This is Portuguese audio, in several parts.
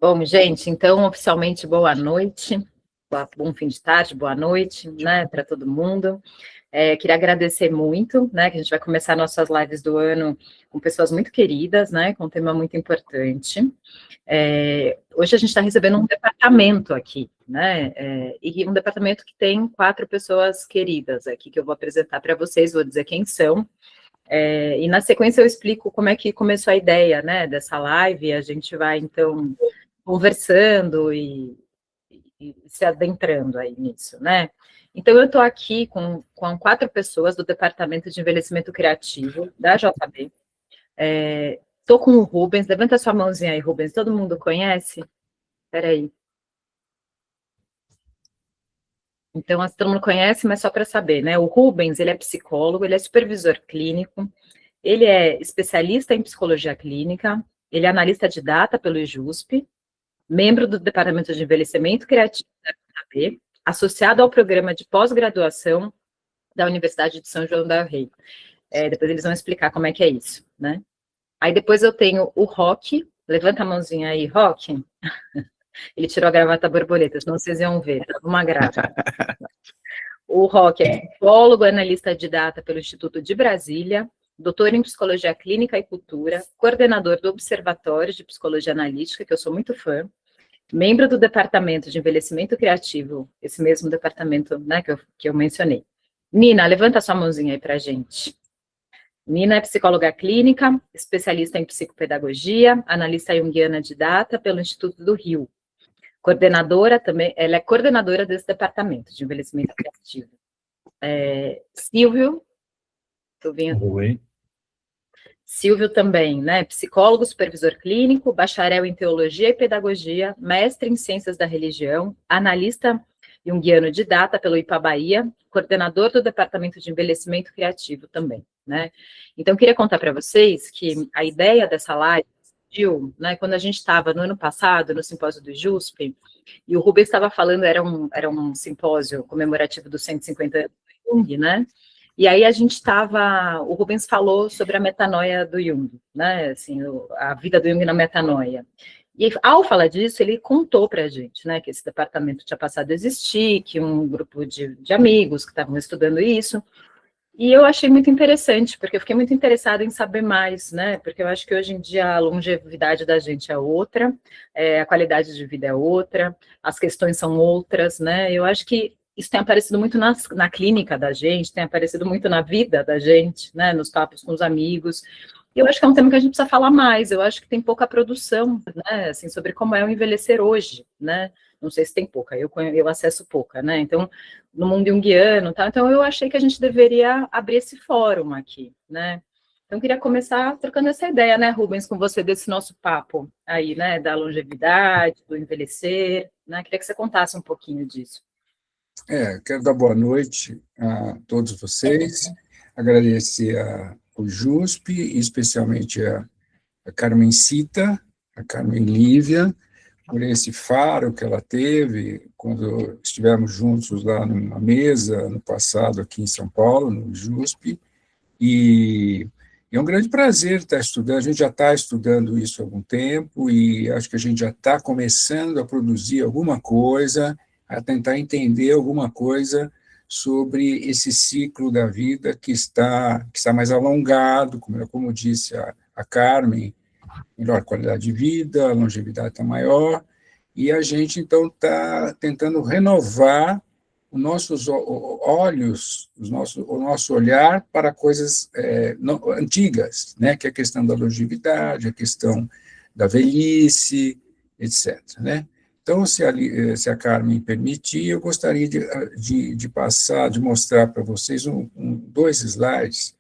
Bom, gente, então, oficialmente, boa noite, bom fim de tarde, boa noite, né, para todo mundo. Queria agradecer muito, né, que a gente vai começar nossas lives do ano com pessoas muito queridas, né, com um tema muito importante. Hoje a gente está recebendo um departamento aqui, né, e um departamento que tem 4 pessoas queridas aqui, que eu vou apresentar para vocês, vou dizer quem são. E na sequência eu explico como é que começou a ideia, né, dessa live, e a gente vai, então, conversando e se adentrando aí nisso, né? Então, eu estou aqui com 4 pessoas do Departamento de Envelhecimento Criativo da JB. Estou com o Rubens, levanta sua mãozinha aí, Rubens, todo mundo conhece? Espera aí. Então, todo mundo conhece, mas só para saber, né? O Rubens, ele é psicólogo, ele é supervisor clínico, ele é especialista em psicologia clínica, ele é analista de data pelo IJUSP, membro do Departamento de Envelhecimento Criativo da UNB, associado ao programa de pós-graduação da Universidade de São João del Rei. Depois eles vão explicar como é que é isso, né? Aí depois eu tenho o Roque, levanta a mãozinha aí, Roque. Ele tirou a gravata borboleta, senão vocês iam ver, tá uma graça. O Roque é psicólogo, analista de data pelo Instituto de Brasília, doutor em Psicologia Clínica e Cultura, coordenador do Observatório de Psicologia Analítica, que eu sou muito fã, membro do Departamento de Envelhecimento Criativo, esse mesmo departamento, né, que eu mencionei. Nina, levanta sua mãozinha aí pra gente. Nina é psicóloga clínica, especialista em psicopedagogia, analista junguiana de data pelo Instituto do Rio. Coordenadora também, ela é coordenadora desse departamento de envelhecimento criativo. Silvio, tô vendo. Oi. Silvio também, né, psicólogo, supervisor clínico, bacharel em teologia e pedagogia, mestre em ciências da religião, analista junguiano de data pelo IPA Bahia, coordenador do departamento de envelhecimento criativo também, né. Então, queria contar para vocês que a ideia dessa live surgiu, né, quando a gente estava no ano passado, no simpósio do JUSP, e o Rubens estava falando, era um simpósio comemorativo dos 150 anos do Jung, né, e aí a gente estava, o Rubens falou sobre a metanoia do Jung, né, assim, a vida do Jung na metanoia. E ao falar disso, ele contou para a gente, né, que esse departamento tinha passado a existir, que um grupo de amigos que estavam estudando isso, e eu achei muito interessante, porque eu fiquei muito interessada em saber mais, né, porque eu acho que hoje em dia a longevidade da gente é outra, a qualidade de vida é outra, as questões são outras, né, eu acho que isso tem aparecido muito na clínica da gente, tem aparecido muito na vida da gente, né, nos papos com os amigos, e eu acho que é um tema que a gente precisa falar mais, eu acho que tem pouca produção, né, assim, sobre como é o envelhecer hoje, né, não sei se tem pouca, eu acesso pouca, né, então, no mundo junguiano, tá, então eu achei que a gente deveria abrir esse fórum aqui, né, então eu queria começar trocando essa ideia, né, Rubens, com você, desse nosso papo aí, né, da longevidade, do envelhecer, né, queria que você contasse um pouquinho disso. Quero dar boa noite a todos vocês, agradecer ao JUSP, e especialmente a Carmencita, a Carmen Lívia, por esse faro que ela teve quando estivemos juntos lá numa mesa, no passado, aqui em São Paulo, no JUSP, e é um grande prazer estar estudando, a gente já está estudando isso há algum tempo, e acho que a gente já está começando a produzir alguma coisa, a tentar entender alguma coisa sobre esse ciclo da vida que está mais alongado, como disse a Carmen, melhor qualidade de vida, a longevidade está maior, e a gente, então, está tentando renovar os nossos olhos, o nosso olhar para coisas antigas, né, que é a questão da longevidade, a questão da velhice, etc., né? Então, se a Carmen permitir, eu gostaria de passar, de mostrar para vocês dois slides.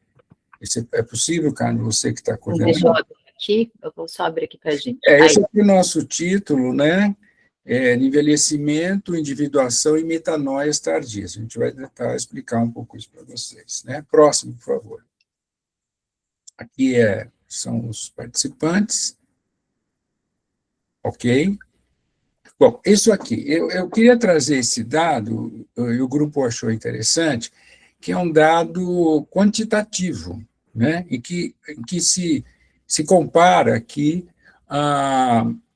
É possível, Carmen, você que está coordenando? Deixa eu abrir aqui, eu vou só abrir aqui para a gente. Esse é o nosso título, né? Envelhecimento, individuação e metanoias tardias. A gente vai tentar explicar um pouco isso para vocês, né? Próximo, por favor. Aqui são os participantes. Ok? Bom, isso aqui, eu queria trazer esse dado, e o grupo achou interessante, que é um dado quantitativo, né? Em que se compara aqui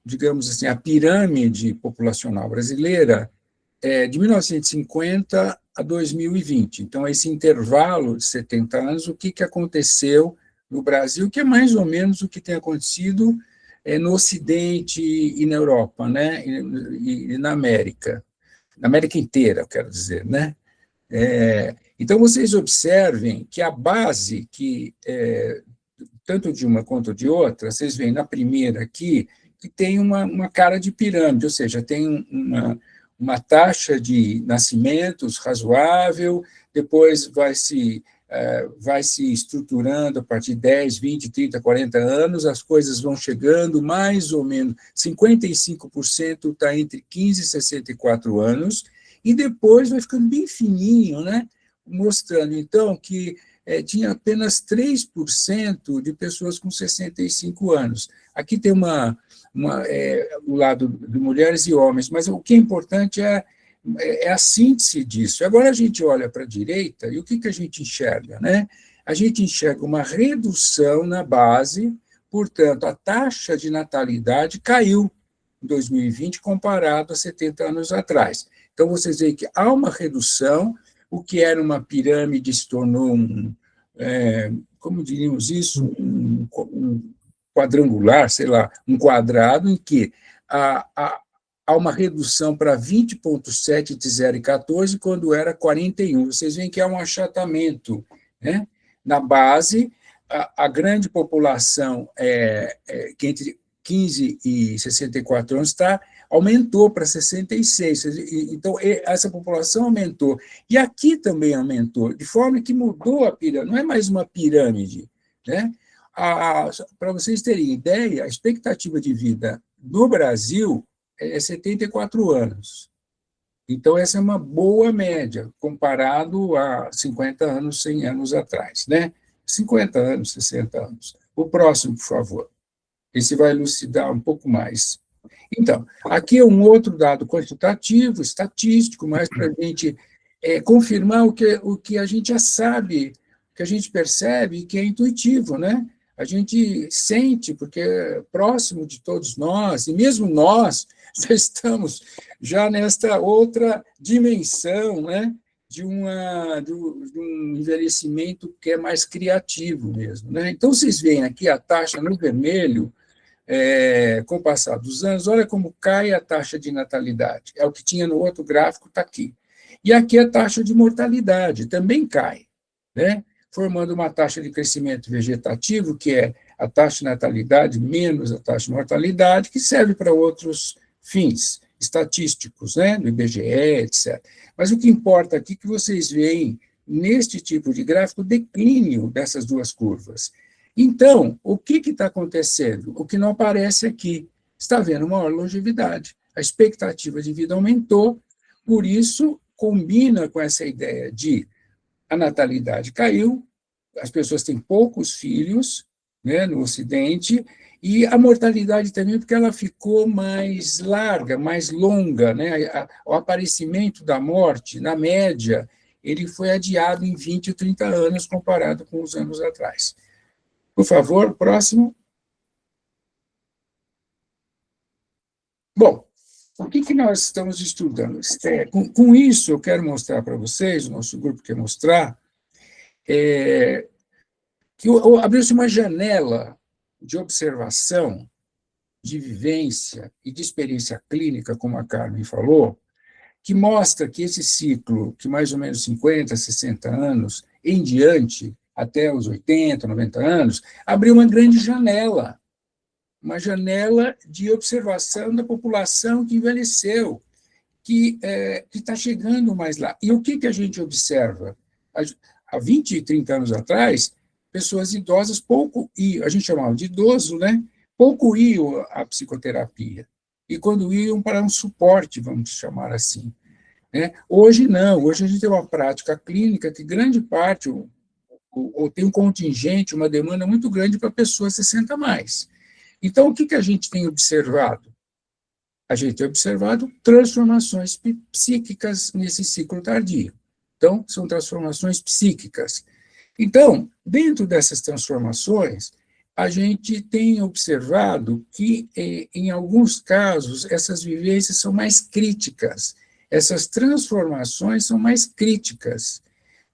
digamos assim, a pirâmide populacional brasileira de 1950 a 2020. Então, esse intervalo de 70 anos, o que aconteceu no Brasil, que é mais ou menos o que tem acontecido no Ocidente e na Europa, né? E na América inteira, eu quero dizer, né? Então, vocês observem que a base, tanto de uma quanto de outra, vocês veem na primeira aqui, que tem uma cara de pirâmide, ou seja, tem uma taxa de nascimentos razoável, depois vai se estruturando a partir de 10, 20, 30, 40 anos, as coisas vão chegando mais ou menos, 55% está entre 15 e 64 anos, e depois vai ficando bem fininho, né? Mostrando, então, que tinha apenas 3% de pessoas com 65 anos. Aqui tem o lado de mulheres e homens, mas o que é importante é a síntese disso. Agora a gente olha para a direita e o que a gente enxerga, né? A gente enxerga uma redução na base, portanto, a taxa de natalidade caiu em 2020 comparado a 70 anos atrás. Então, vocês veem que há uma redução, o que era uma pirâmide se tornou como diríamos isso, um quadrangular, sei lá, um quadrado em que há uma redução para 20,7 de 0,14, quando era 41. Vocês veem que há um achatamento, né? Na base, a grande população, que entre 15 e 64 anos, aumentou para 66. Então, essa população aumentou. E aqui também aumentou, de forma que mudou a pirâmide, não é mais uma pirâmide, né? Para vocês terem ideia, a expectativa de vida no Brasil é 74 anos. Então, essa é uma boa média, comparado a 50 anos, 100 anos atrás, né? 50 anos, 60 anos. O próximo, por favor. Esse vai elucidar um pouco mais. Então, aqui é um outro dado quantitativo, estatístico, mas para a gente confirmar o que a gente já sabe, que a gente percebe, que é intuitivo, né? A gente sente, porque é próximo de todos nós, e mesmo nós já estamos já nesta outra dimensão, né? De um envelhecimento que é mais criativo mesmo, né? Então, vocês veem aqui a taxa no vermelho, com o passar dos anos, olha como cai a taxa de natalidade. É o que tinha no outro gráfico, está aqui. E aqui a taxa de mortalidade também cai, né? Formando uma taxa de crescimento vegetativo, que é a taxa de natalidade menos a taxa de mortalidade, que serve para outros fins estatísticos, né? Do IBGE, etc. Mas o que importa aqui é que vocês veem, neste tipo de gráfico, o declínio dessas duas curvas. Então, o que está acontecendo? O que não aparece aqui. Está havendo maior longevidade. A expectativa de vida aumentou, por isso, combina com essa ideia de a natalidade caiu, as pessoas têm poucos filhos, né, no Ocidente, e a mortalidade também, porque ela ficou mais larga, mais longa, né? O aparecimento da morte, na média, ele foi adiado em 20 ou 30 anos, comparado com os anos atrás. Por favor, próximo. Bom, o que nós estamos estudando? Com isso, eu quero mostrar para vocês, o nosso grupo quer mostrar, que abriu-se uma janela de observação, de vivência e de experiência clínica, como a Carmen falou, que mostra que esse ciclo, que mais ou menos 50, 60 anos em diante, até os 80, 90 anos, abriu uma grande janela, uma janela de observação da população que envelheceu, que está chegando mais lá. E o que a gente observa? Há 20, 30 anos atrás, pessoas idosas pouco iam, a gente chamava de idoso, né? Pouco iam à psicoterapia. E quando iam para um suporte, vamos chamar assim. Né? Hoje não, hoje a gente tem uma prática clínica que grande parte, ou tem um contingente, uma demanda muito grande para pessoas 60 a mais. Então, o que a gente tem observado? A gente tem observado transformações psíquicas nesse ciclo tardio. Então, são transformações psíquicas. Então, dentro dessas transformações, a gente tem observado que, em alguns casos, essas vivências são mais críticas, essas transformações são mais críticas,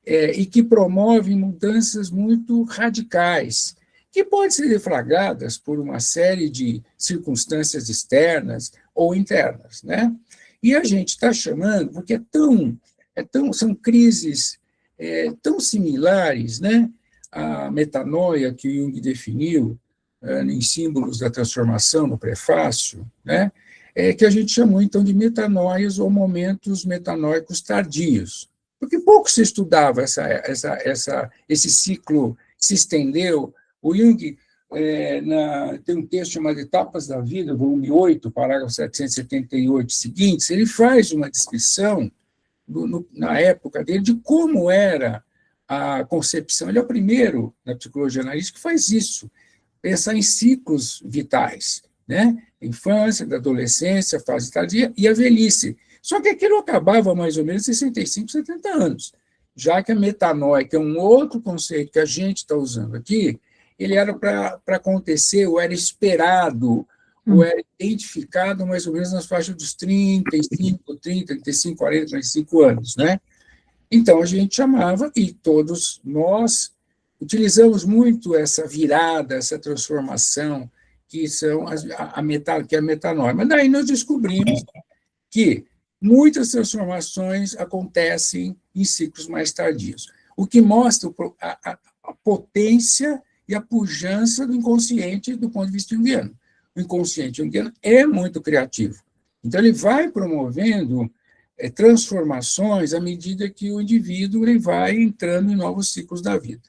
e que promovem mudanças muito radicais, que podem ser deflagradas por uma série de circunstâncias externas ou internas, né? E a gente está chamando, porque são crises tão similares, né? A metanoia que Jung definiu em Símbolos da Transformação, no prefácio, né? Que a gente chamou, então, de metanoias ou momentos metanóicos tardios, porque pouco se estudava esse ciclo, se estendeu. O Jung tem um texto chamado Etapas da Vida, volume 8, parágrafo 778 seguintes, ele faz uma descrição, na época dele, de como era a concepção. Ele é o primeiro, na psicologia analítica, que faz isso, pensar em ciclos vitais, né? A infância, da adolescência, a fase tardia e a velhice. Só que aquilo acabava mais ou menos 65, 70 anos, já que a metanoia, que é um outro conceito que a gente está usando aqui, ele era para acontecer, ou era esperado, ou era identificado mais ou menos nas faixas dos 35, 40, 45 anos, né? Então, a gente chamava, e todos nós utilizamos muito essa virada, essa transformação, que são que é a metanoia. Mas daí nós descobrimos que muitas transformações acontecem em ciclos mais tardios, o que mostra a potência e a pujança do inconsciente do ponto de vista junguiano. O inconsciente junguiano é muito criativo. Então, ele vai promovendo transformações à medida que o indivíduo ele vai entrando em novos ciclos da vida.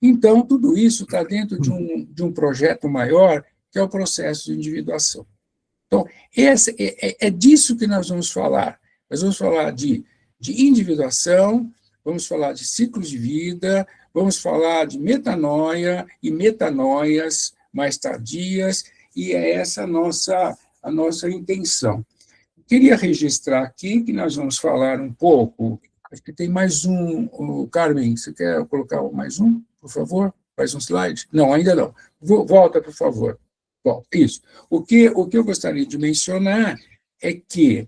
Então, tudo isso está dentro de um projeto maior, que é o processo de individuação. Então, é disso que nós vamos falar. Nós vamos falar de individuação, vamos falar de ciclos de vida, vamos falar de metanoia e metanoias mais tardias, e é essa a nossa intenção. Queria registrar aqui que nós vamos falar um pouco, acho que tem mais um, Carmen, você quer colocar mais um, por favor? Mais um slide? Não, ainda não. Volta, por favor. Bom, isso. O que eu gostaria de mencionar é que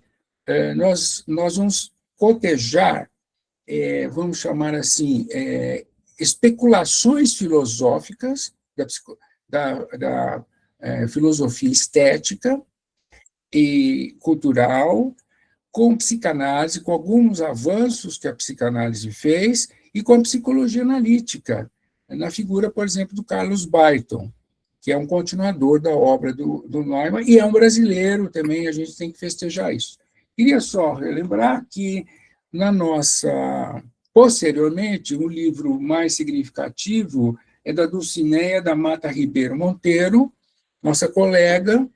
nós vamos cotejar, vamos chamar assim, especulações filosóficas da filosofia estética e cultural, com psicanálise, com alguns avanços que a psicanálise fez, e com a psicologia analítica, na figura, por exemplo, do Carlos Baiton, que é um continuador da obra do Neumann, e é um brasileiro também, a gente tem que festejar isso. Queria só relembrar que, posteriormente, o livro mais significativo é da Dulcineia da Mata Ribeiro Monteiro, nossa colega,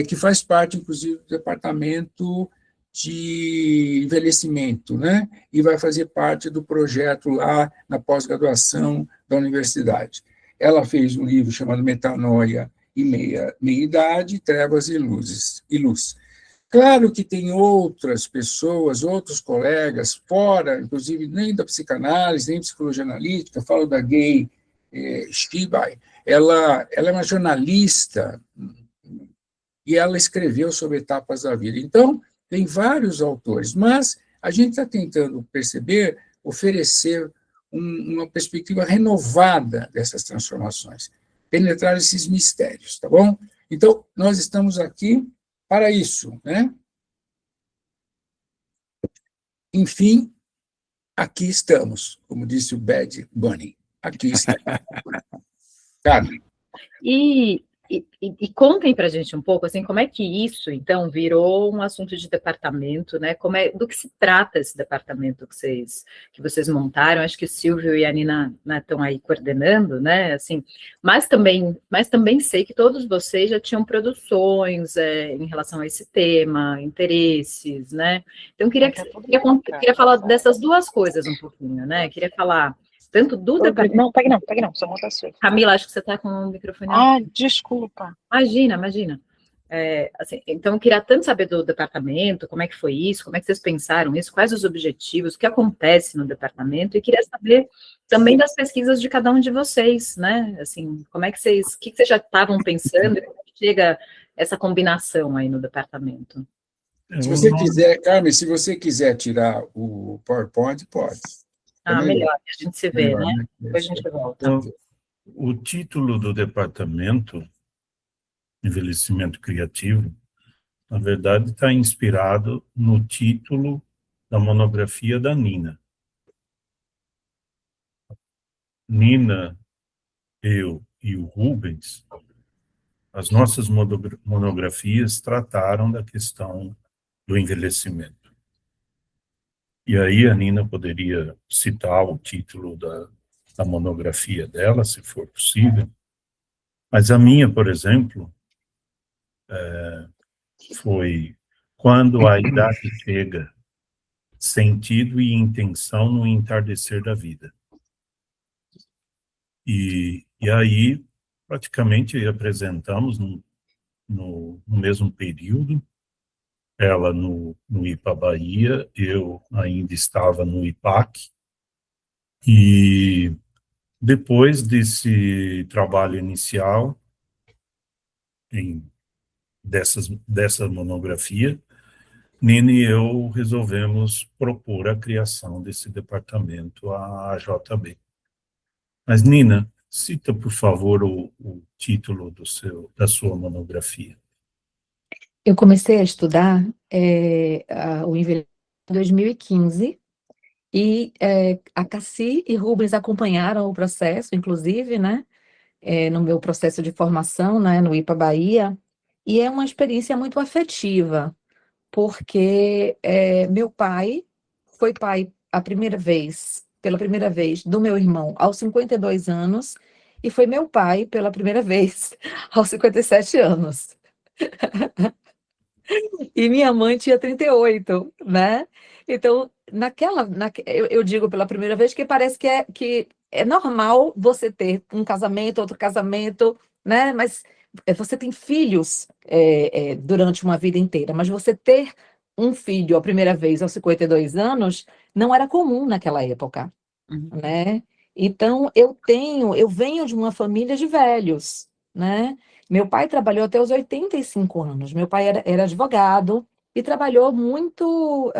que faz parte, inclusive, do departamento de envelhecimento, né? E vai fazer parte do projeto lá na pós-graduação da universidade. Ela fez um livro chamado Metanoia e Meia-Idade, Trevas e Luz. Claro que tem outras pessoas, outros colegas, fora, inclusive, nem da psicanálise, nem psicologia analítica, falo da Gay Shibai, ela é uma jornalista, e ela escreveu sobre etapas da vida. Então, tem vários autores, mas a gente está tentando oferecer uma perspectiva renovada dessas transformações, penetrar esses mistérios, tá bom? Então, nós estamos aqui para isso, né? Enfim, aqui estamos, como disse o Bad Bunny, aqui estamos. Carmen. E contem para a gente um pouco, assim, como é que isso, então, virou um assunto de departamento, né? Do que se trata esse departamento que vocês montaram? Acho que o Silvio e a Nina, né, estão aí coordenando, né? Assim, mas também sei que todos vocês já tinham produções em relação a esse tema, interesses, né? Então, queria falar dessas duas coisas um pouquinho, né? Queria falar tanto do departamento... Não, pegue não, só monta a sua. Camila, acho que você está com o microfone... Ah, desculpa. Imagina. Assim, então, eu queria tanto saber do departamento, como é que foi isso, como é que vocês pensaram isso, quais os objetivos, o que acontece no departamento, e queria saber também das pesquisas de cada um de vocês, né? Assim, como é que vocês, o que vocês já estavam pensando, e como é que chega essa combinação aí no departamento? Se você quiser, Carmen, se você quiser tirar o PowerPoint, pode. Ah, melhor, a gente se vê, Melhor, né? né? Depois a gente volta. O título do departamento, Envelhecimento Criativo, na verdade está inspirado no título da monografia da Nina. Nina, eu e o Rubens, as nossas monografias trataram da questão do envelhecimento. E aí a Nina poderia citar o título da monografia dela, se for possível, mas a minha, por exemplo, foi Quando a Idade Chega, Sentido e Intenção no Entardecer da Vida. E aí, praticamente, apresentamos no mesmo período, ela no IPA Bahia, eu ainda estava no IPAC, e depois desse trabalho inicial, dessa monografia, Nina e eu resolvemos propor a criação desse departamento à JB. Mas, Nina, cita, por favor, o título da sua monografia. Eu comecei a estudar o envelhecimento em 2015 e a Cassi e Rubens acompanharam o processo, inclusive, né, no meu processo de formação, né, no IPA Bahia, e é uma experiência muito afetiva, porque meu pai foi pai pela primeira vez, do meu irmão aos 52 anos, e foi meu pai pela primeira vez aos 57 anos. E minha mãe tinha 38, né? Então, eu digo pela primeira vez que parece que é normal você ter um casamento, outro casamento, né? Mas você tem filhos durante uma vida inteira, mas você ter um filho a primeira vez aos 52 anos não era comum naquela época, né? Então, eu venho de uma família de velhos, né? Meu pai trabalhou até os 85 anos. Meu pai era advogado e trabalhou muito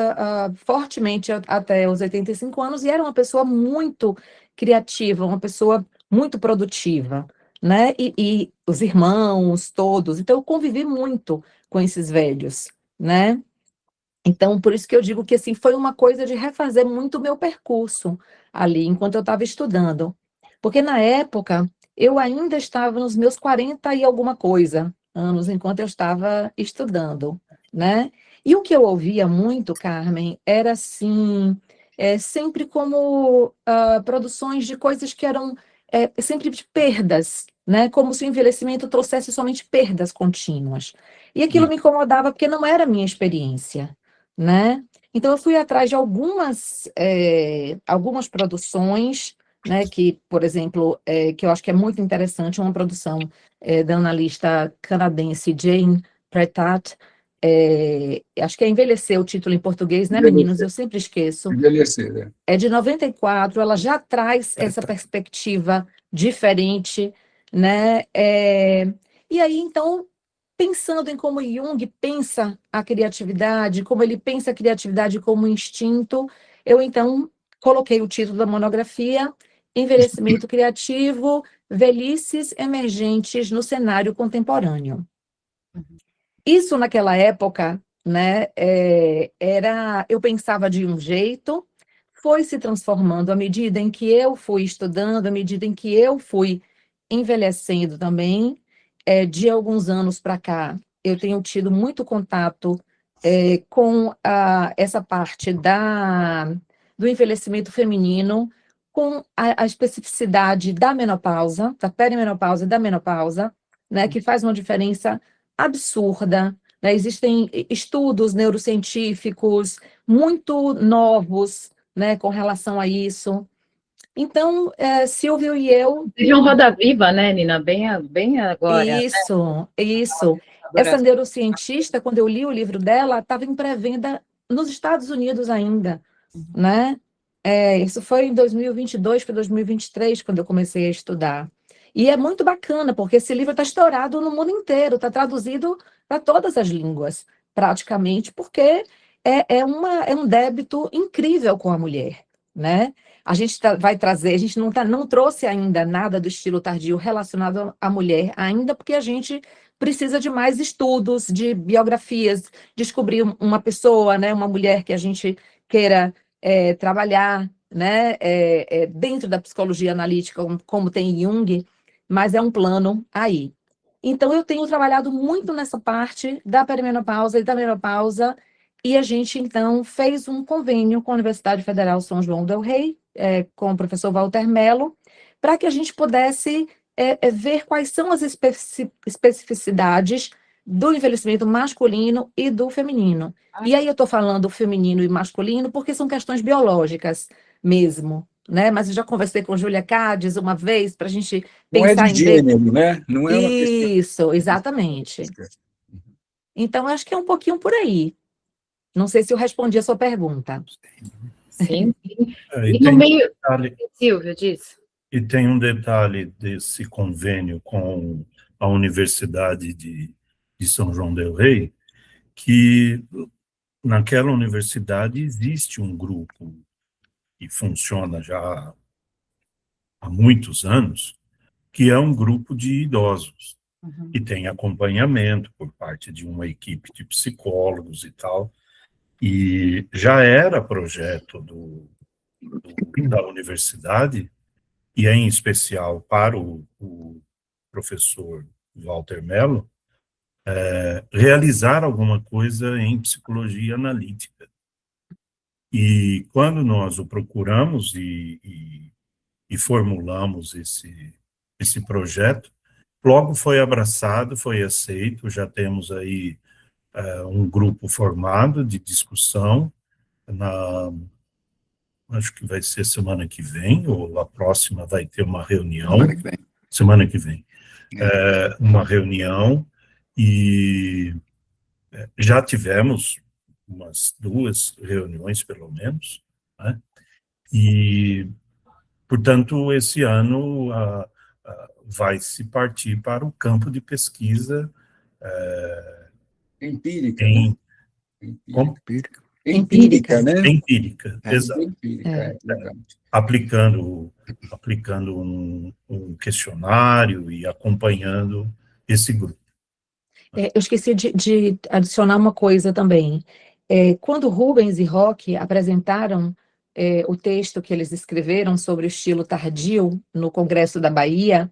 fortemente até os 85 anos e era uma pessoa muito criativa, uma pessoa muito produtiva, né? E os irmãos todos. Então, eu convivi muito com esses velhos, né? Então, por isso que eu digo que assim, foi uma coisa de refazer muito o meu percurso ali, enquanto eu estava estudando. Porque na época, eu ainda estava nos meus 40 e alguma coisa anos, enquanto eu estava estudando, né? E o que eu ouvia muito, Carmen, era assim, sempre como produções de coisas que eram sempre de perdas, né? Como se o envelhecimento trouxesse somente perdas contínuas. E aquilo me incomodava porque não era a minha experiência, né? Então, eu fui atrás de algumas produções, né, que, por exemplo, que eu acho que é muito interessante, uma produção da analista canadense Jane Pretat, acho que é Envelhecer o título em português, né, meninos? Eu sempre esqueço. Envelhecer, né? É de 94, ela já traz essa perspectiva diferente, né? E aí, então, pensando em como Jung pensa a criatividade, como ele pensa a criatividade como instinto, eu então coloquei o título da monografia, Envelhecimento Criativo, Velhices Emergentes no Cenário Contemporâneo. Isso naquela época, né, eu pensava de um jeito, foi se transformando à medida em que eu fui estudando, à medida em que eu fui envelhecendo também. De alguns anos para cá, eu tenho tido muito contato com essa parte do envelhecimento feminino, com a especificidade da menopausa, da perimenopausa e da menopausa, né, que faz uma diferença absurda, né? Existem estudos neurocientíficos muito novos, né, com relação a isso. Então, Silvio e eu... Teve um Roda Viva, né, Nina? Bem agora. Isso. essa neurocientista, quando eu li o livro dela, estava em pré-venda nos Estados Unidos ainda, né? Isso foi em 2022 para 2023, quando eu comecei a estudar. E é muito bacana, porque esse livro está estourado no mundo inteiro, está traduzido para todas as línguas, praticamente, porque é um débito incrível com a mulher, né? A gente vai trazer, a gente não trouxe ainda nada do estilo tardio relacionado à mulher, ainda porque a gente precisa de mais estudos, de biografias, descobrir uma pessoa, né, uma mulher que a gente queira trabalhar, né, dentro da psicologia analítica, como tem Jung, mas é um plano aí. Então, eu tenho trabalhado muito nessa parte da perimenopausa e da menopausa, e a gente, então, fez um convênio com a Universidade Federal São João del Rei, com o professor Walter Mello, para que a gente pudesse ver quais são as especificidades do envelhecimento masculino e do feminino. E aí eu estou falando feminino e masculino porque são questões biológicas mesmo, né? Mas eu já conversei com Júlia Cades uma vez para a gente pensar não é de gênero, né? Não é uma questão... Isso, exatamente. Então, acho que é um pouquinho por aí. Não sei se eu respondi a sua pergunta. Sim. E no meio... Silvia, diz. E tem um detalhe desse convênio com a Universidade de São João del Rei, que naquela universidade existe um grupo que funciona já há muitos anos, que é um grupo de idosos, que tem acompanhamento por parte de uma equipe de psicólogos e tal, e já era projeto da universidade, e em especial para o professor Walter Mello, realizar alguma coisa em psicologia analítica. E quando nós o procuramos e formulamos esse projeto, logo foi abraçado, foi aceito, já temos aí um grupo formado de discussão, acho que vai ser semana que vem, ou a próxima vai ter uma reunião. Semana que vem. Uma reunião, e já tivemos umas 2 reuniões, pelo menos, né? E, portanto, esse ano vai se partir para o campo de pesquisa empírica, né? Empírica, né? Empírica, exato. Empírica, aplicando um questionário e acompanhando esse grupo. Eu esqueci de adicionar uma coisa também. Quando Rubens e Roque apresentaram o texto que eles escreveram sobre o estilo tardio no Congresso da Bahia,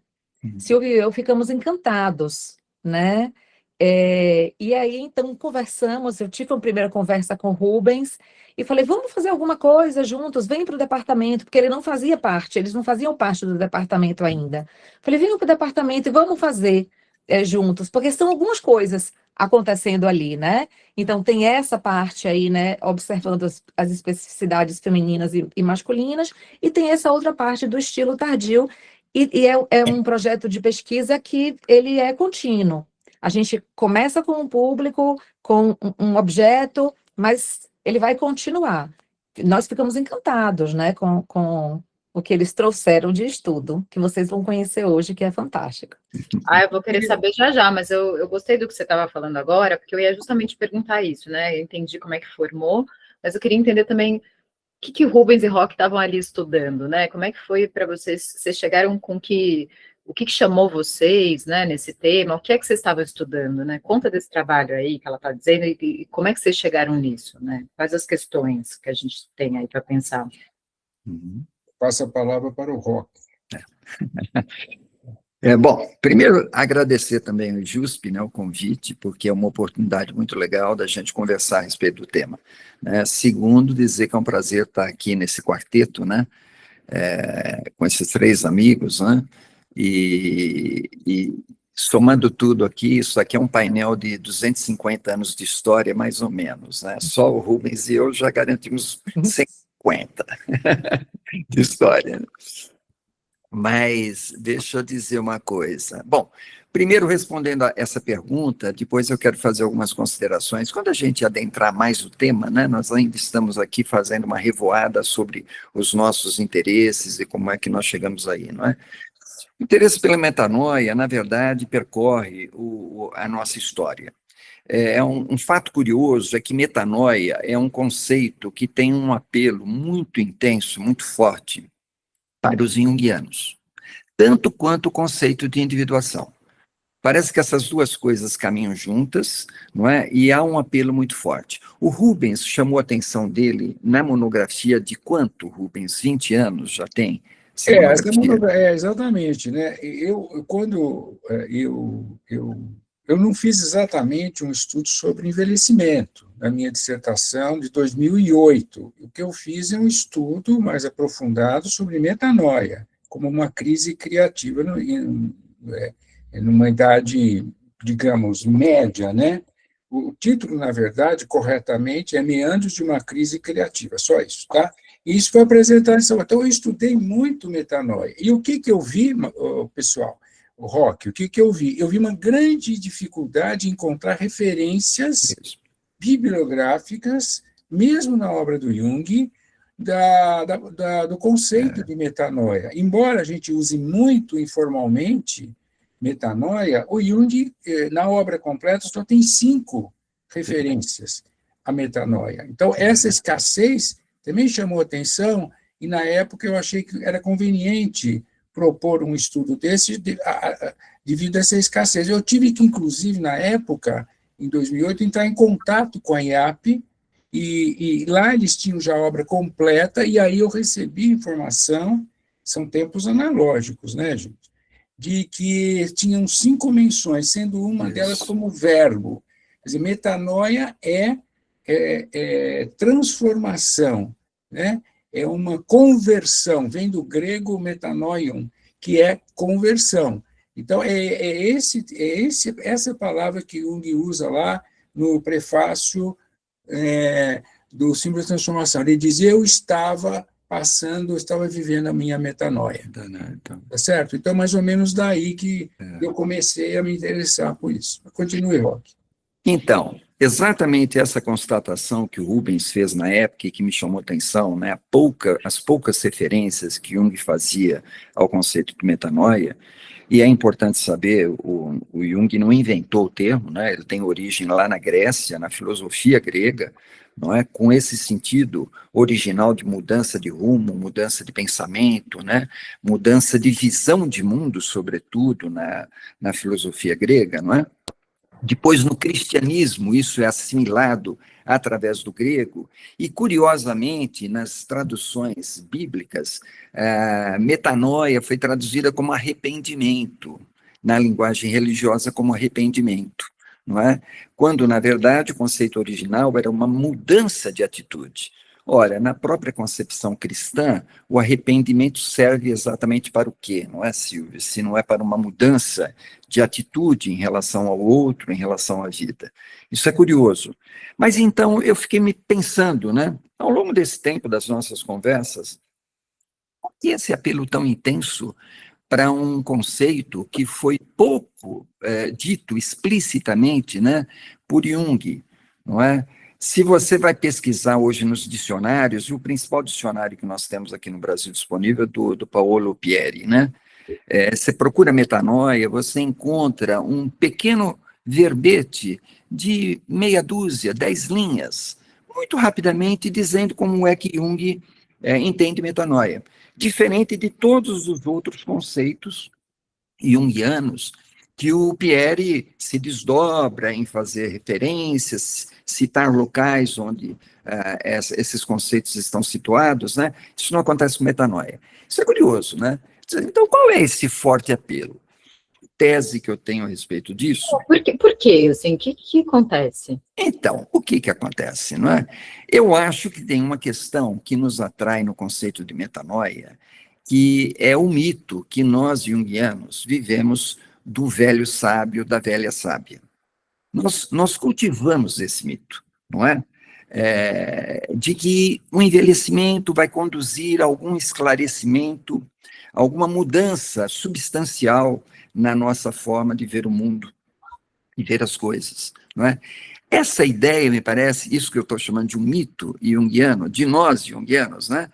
Silvio e eu ficamos encantados, né? E aí, então, conversamos, eu tive uma primeira conversa com o Rubens e falei, vamos fazer alguma coisa juntos, vem para o departamento, porque eles não faziam parte do departamento ainda. Falei, vem para o departamento e vamos fazer juntos, porque são algumas coisas acontecendo ali, né? Então, tem essa parte aí, né, observando as especificidades femininas e masculinas, e tem essa outra parte do estilo tardio, e é um projeto de pesquisa que ele é contínuo. A gente começa com um público, com um objeto, mas ele vai continuar. Nós ficamos encantados, né, com o que eles trouxeram de estudo, que vocês vão conhecer hoje, que é fantástico. Eu vou querer saber já, mas eu gostei do que você estava falando agora, porque eu ia justamente perguntar isso, né? Eu entendi como é que formou, mas eu queria entender também o que Rubens e Roque estavam ali estudando, né? Como é que foi para vocês? Vocês chegaram com o que chamou vocês, né, nesse tema? O que é que vocês estavam estudando, né? Conta desse trabalho aí que ela está dizendo e como é que vocês chegaram nisso, né? Quais as questões que a gente tem aí para pensar? Passa a palavra para o Roque. Bom, primeiro, agradecer também ao JUSP, né, o convite, porque é uma oportunidade muito legal da gente conversar a respeito do tema. Né? Segundo, dizer que é um prazer estar aqui nesse quarteto, né, com esses 3 amigos, né, e somando tudo aqui, isso aqui é um painel de 250 anos de história, mais ou menos. Né? Só o Rubens e eu já garantimos 150 de história. Mas deixa eu dizer uma coisa. Bom, primeiro respondendo a essa pergunta, depois eu quero fazer algumas considerações. Quando a gente adentrar mais o tema, né, nós ainda estamos aqui fazendo uma revoada sobre os nossos interesses e como é que nós chegamos aí, não é? O interesse pela metanoia, na verdade, percorre a nossa história. Um fato curioso é que metanoia é um conceito que tem um apelo muito intenso, muito forte para os junguianos, tanto quanto o conceito de individuação. Parece que essas duas coisas caminham juntas, não é? E há um apelo muito forte. O Rubens chamou a atenção dele na monografia de quanto, Rubens? 20 anos já tem essa monografia? Exatamente, né? Eu não fiz exatamente um estudo sobre envelhecimento na minha dissertação de 2008. O que eu fiz é um estudo mais aprofundado sobre metanoia, como uma crise criativa numa idade, digamos, média, né? O título, na verdade, corretamente, é Meandros de uma Crise Criativa, só isso, tá? E isso foi apresentado em São Paulo. Então, eu estudei muito metanoia. E o que eu vi, pessoal, o Roque, o que eu vi? Eu vi uma grande dificuldade em encontrar referências bibliográficas, mesmo na obra do Jung, do conceito de metanoia. Embora a gente use muito informalmente metanoia, o Jung, na obra completa, só tem 5 referências à metanoia. Então, essa escassez também chamou atenção, e na época eu achei que era conveniente propor um estudo desse devido a essa escassez. Eu tive que, inclusive, na época, em 2008, entrar em contato com a IAP, e lá eles tinham já a obra completa, e aí eu recebi informação, são tempos analógicos, né, gente? De que tinham 5 menções, sendo uma delas como verbo. Quer dizer, metanoia é transformação, né? É uma conversão, vem do grego metanoion, que é conversão. Então, essa palavra que Jung usa lá no prefácio do símbolo de transformação. Ele dizia, eu estava vivendo a minha metanoia. Tá certo? Então, mais ou menos daí que eu comecei a me interessar por isso. Continue, Roque. Então, exatamente essa constatação que o Rubens fez na época e que me chamou a atenção, né, as poucas referências que Jung fazia ao conceito de metanoia, e é importante saber, o Jung não inventou o termo, né, ele tem origem lá na Grécia, na filosofia grega, não é? Com esse sentido original de mudança de rumo, mudança de pensamento, né? Mudança de visão de mundo, sobretudo na filosofia grega, não é? Depois, no cristianismo, isso é assimilado através do grego, e, curiosamente, nas traduções bíblicas, metanoia foi traduzida como arrependimento, na linguagem religiosa como arrependimento, não é? Quando, na verdade, o conceito original era uma mudança de atitude. Ora, na própria concepção cristã, o arrependimento serve exatamente para o quê, não é, Silvia? Se não é para uma mudança de atitude em relação ao outro, em relação à vida. Isso é curioso. Mas então eu fiquei me pensando, né, ao longo desse tempo das nossas conversas, por que esse apelo tão intenso para um conceito que foi pouco dito explicitamente, né, por Jung, não é? Se você vai pesquisar hoje nos dicionários, e o principal dicionário que nós temos aqui no Brasil disponível é do Paolo Pieri, né? Você procura metanoia, você encontra um pequeno verbete de meia dúzia, 10 linhas, muito rapidamente dizendo como é que Jung entende metanoia. Diferente de todos os outros conceitos junguianos, que o Pieri se desdobra em fazer referências, citar locais onde esses conceitos estão situados, né? Isso não acontece com metanoia. Isso é curioso, né? Então, qual é esse forte apelo? A tese que eu tenho a respeito disso... Por quê? Assim, o que acontece? Então, o que acontece, não é? Eu acho que tem uma questão que nos atrai no conceito de metanoia, que é o mito que nós, junguianos, vivemos do velho sábio, da velha sábia. Nós cultivamos esse mito, não é? de que o envelhecimento vai conduzir a algum esclarecimento, alguma mudança substancial na nossa forma de ver o mundo e ver as coisas, não é? Essa ideia, me parece, isso que eu estou chamando de um mito junguiano, de nós junguianos, né?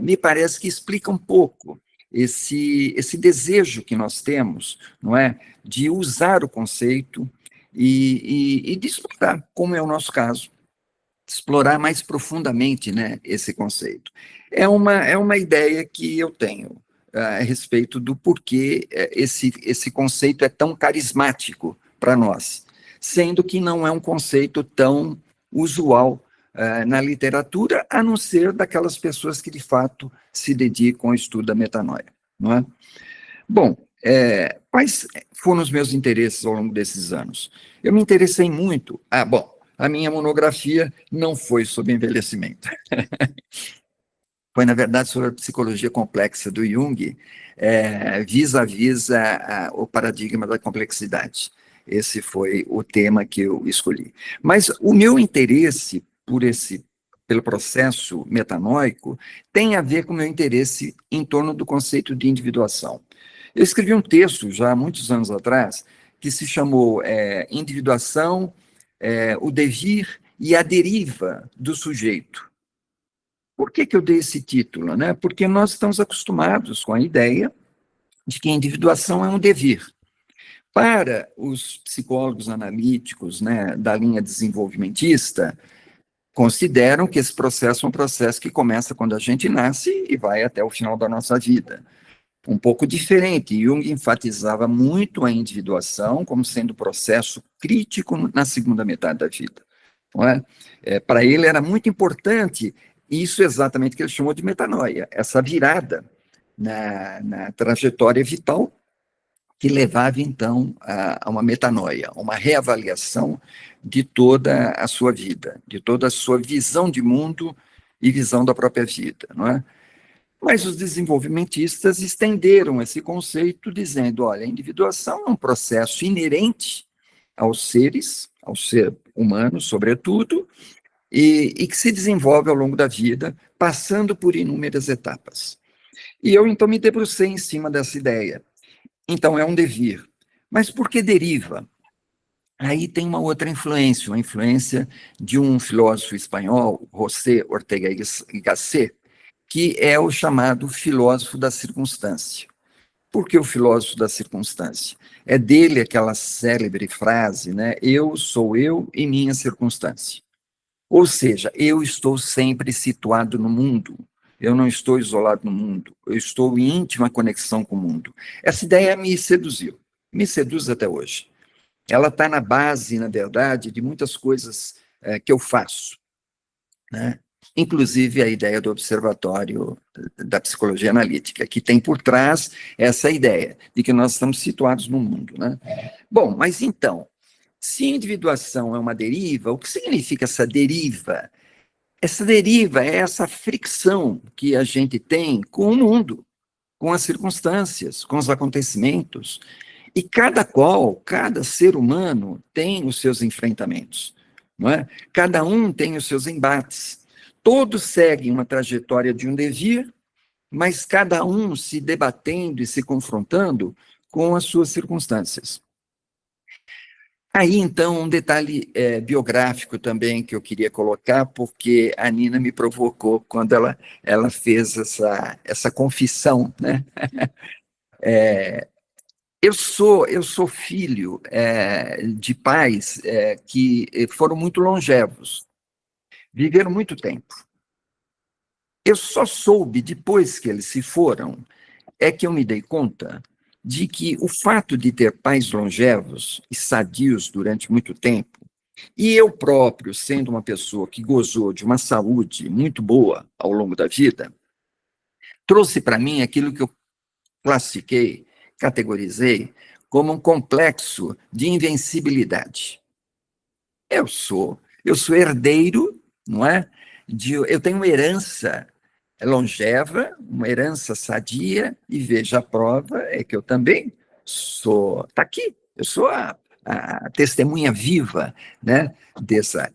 Me parece que explica um pouco esse desejo que nós temos, não é, de usar o conceito e de explorar, como é o nosso caso, explorar mais profundamente, né, esse conceito. É uma ideia que eu tenho a respeito do porquê esse conceito é tão carismático para nós, sendo que não é um conceito tão usual na literatura, a não ser daquelas pessoas que, de fato, se dedicam ao estudo da metanoia, não é? Bom, quais foram os meus interesses ao longo desses anos? Eu me interessei muito... a minha monografia não foi sobre envelhecimento. Foi, na verdade, sobre a psicologia complexa do Jung, vis-à-vis o paradigma da complexidade. Esse foi o tema que eu escolhi. Mas o meu interesse pelo processo metanóico tem a ver com o meu interesse em torno do conceito de individuação. Eu escrevi um texto, já há muitos anos atrás, que se chamou Individuação, o Devir e a Deriva do Sujeito. Por que eu dei esse título, né? Porque nós estamos acostumados com a ideia de que a individuação é um devir. Para os psicólogos analíticos, né, da linha desenvolvimentista, consideram que esse processo é um processo que começa quando a gente nasce e vai até o final da nossa vida. Um pouco diferente, Jung enfatizava muito a individuação como sendo processo crítico na segunda metade da vida. Não é? Para ele era muito importante isso exatamente que ele chamou de metanoia, essa virada na trajetória vital que levava, então, a uma metanoia, uma reavaliação de toda a sua vida, de toda a sua visão de mundo e visão da própria vida, não é? Mas os desenvolvimentistas estenderam esse conceito dizendo, olha, a individuação é um processo inerente aos seres, ao ser humano, sobretudo, e que se desenvolve ao longo da vida, passando por inúmeras etapas. E eu, então, me debrucei em cima dessa ideia. Então, é um devir. Mas por que deriva? Aí tem uma outra influência, uma influência de um filósofo espanhol, José Ortega y Gasset, que é o chamado filósofo da circunstância. Por que o filósofo da circunstância? É dele aquela célebre frase, né? Eu sou eu e minha circunstância. Ou seja, eu estou sempre situado no mundo, eu não estou isolado no mundo, eu estou em íntima conexão com o mundo. Essa ideia me seduziu, me seduz até hoje. Ela está na base, na verdade, de muitas coisas que eu faço, né? Inclusive a ideia do observatório da psicologia analítica, que tem por trás essa ideia de que nós estamos situados no mundo, né? Bom, mas então, se individuação é uma deriva, o que significa essa deriva? Essa deriva é essa fricção que a gente tem com o mundo, com as circunstâncias, com os acontecimentos. E cada ser humano tem os seus enfrentamentos, não é? Cada um tem os seus embates. Todos seguem uma trajetória de um devir, mas cada um se debatendo e se confrontando com as suas circunstâncias. Aí, então, um detalhe biográfico também que eu queria colocar, porque a Nina me provocou quando ela fez essa confissão, né? Eu sou filho de pais que foram muito longevos, viveram muito tempo. Eu só soube, depois que eles se foram, que eu me dei conta de que o fato de ter pais longevos e sadios durante muito tempo, e eu próprio, sendo uma pessoa que gozou de uma saúde muito boa ao longo da vida, trouxe para mim aquilo que eu classifiquei, categorizei, como um complexo de invencibilidade. Eu sou herdeiro, não é? Eu tenho uma herança longeva, uma herança sadia, e veja, a prova é que eu também está aqui, eu sou a testemunha viva, né, dessa.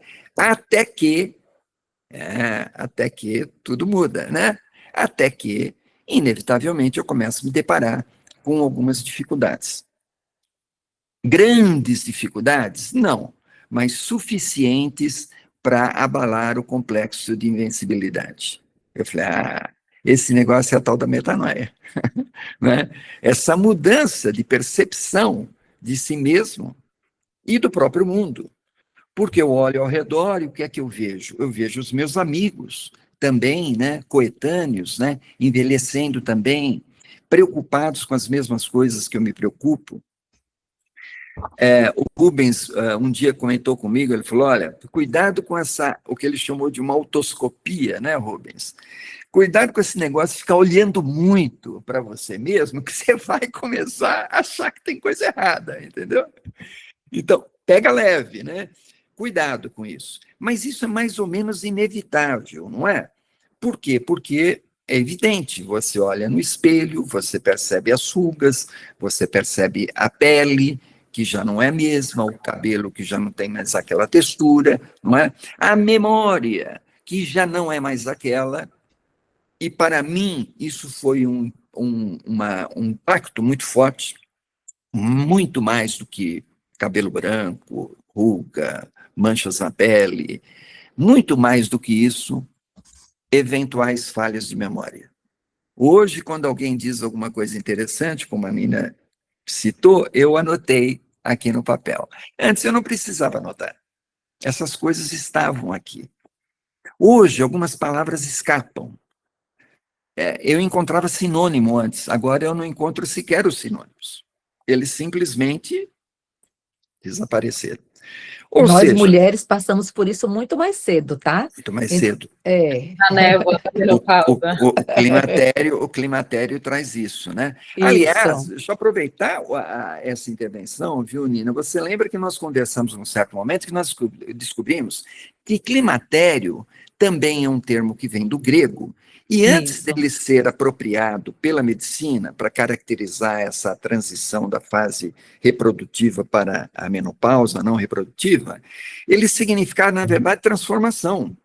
Até que tudo muda, né? Até que, inevitavelmente, eu começo a me deparar com algumas dificuldades. Grandes dificuldades? Não, mas suficientes para abalar o complexo de invencibilidade. Eu falei, esse negócio é a tal da metanoia, né? Essa mudança de percepção de si mesmo e do próprio mundo. Porque eu olho ao redor e o que é que eu vejo? Eu vejo os meus amigos também, né, coetâneos, né, envelhecendo também, preocupados com as mesmas coisas que eu me preocupo. O Rubens um dia comentou comigo, ele falou, olha, cuidado com o que ele chamou de uma autoscopia, né, Rubens? Cuidado com esse negócio de ficar olhando muito para você mesmo, que você vai começar a achar que tem coisa errada, entendeu? Então, pega leve, né? Cuidado com isso. Mas isso é mais ou menos inevitável, não é? Por quê? Porque é evidente, você olha no espelho, você percebe as rugas, você percebe a pele, que já não é a mesma, o cabelo que já não tem mais aquela textura, não é? A memória, que já não é mais aquela. E para mim, isso foi um impacto muito forte, muito mais do que cabelo branco, ruga, manchas na pele, muito mais do que isso, eventuais falhas de memória. Hoje, quando alguém diz alguma coisa interessante, como a Nina citou, eu anotei aqui no papel. Antes eu não precisava anotar. Essas coisas estavam aqui. Hoje, algumas palavras escapam. Eu encontrava sinônimo antes, agora eu não encontro sequer os sinônimos. Eles simplesmente desapareceram. Ou Nós, seja, mulheres, passamos por isso muito mais cedo, tá? muito mais cedo. Na névoa da menopausa. O climatério traz isso, né? Isso. Aliás, deixa eu aproveitar essa intervenção, viu, Nina? Você lembra que nós conversamos num certo momento que nós descobrimos que climatério também é um termo que vem do grego, e antes Isso. dele ser apropriado pela medicina para caracterizar essa transição da fase reprodutiva para a menopausa não reprodutiva, ele significava, na verdade, transformação,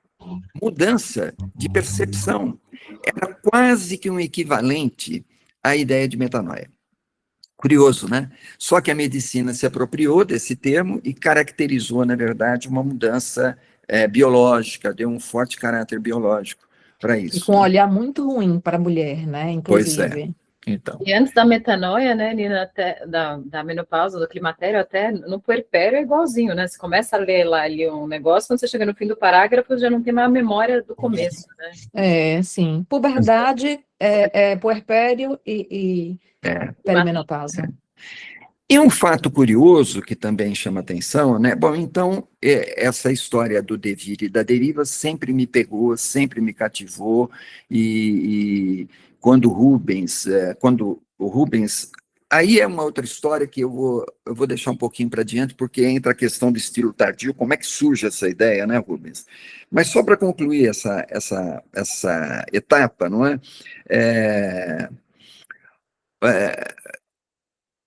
mudança de percepção. Era quase que um equivalente à ideia de metanoia. Curioso, né? Só que a medicina se apropriou desse termo e caracterizou, na verdade, uma mudança biológica, deu um forte caráter biológico para isso. E com um olhar muito ruim para a mulher, né? Pois é. Inclusive. Então. E antes da metanoia, né, Nina, até da menopausa, do climatério, até no puerpério é igualzinho, né? Você começa a ler lá ali um negócio, quando você chega no fim do parágrafo, já não tem mais a memória do começo, né? Sim. Puberdade, puerpério e perimenopausa. E um fato curioso que também chama atenção, né? Bom, então, essa história do devir e da deriva sempre me pegou, sempre me cativou, e quando o Rubens, aí é uma outra história que eu vou deixar um pouquinho para diante, porque entra a questão do estilo tardio, como é que surge essa ideia, né, Rubens? Mas só para concluir essa etapa, não é?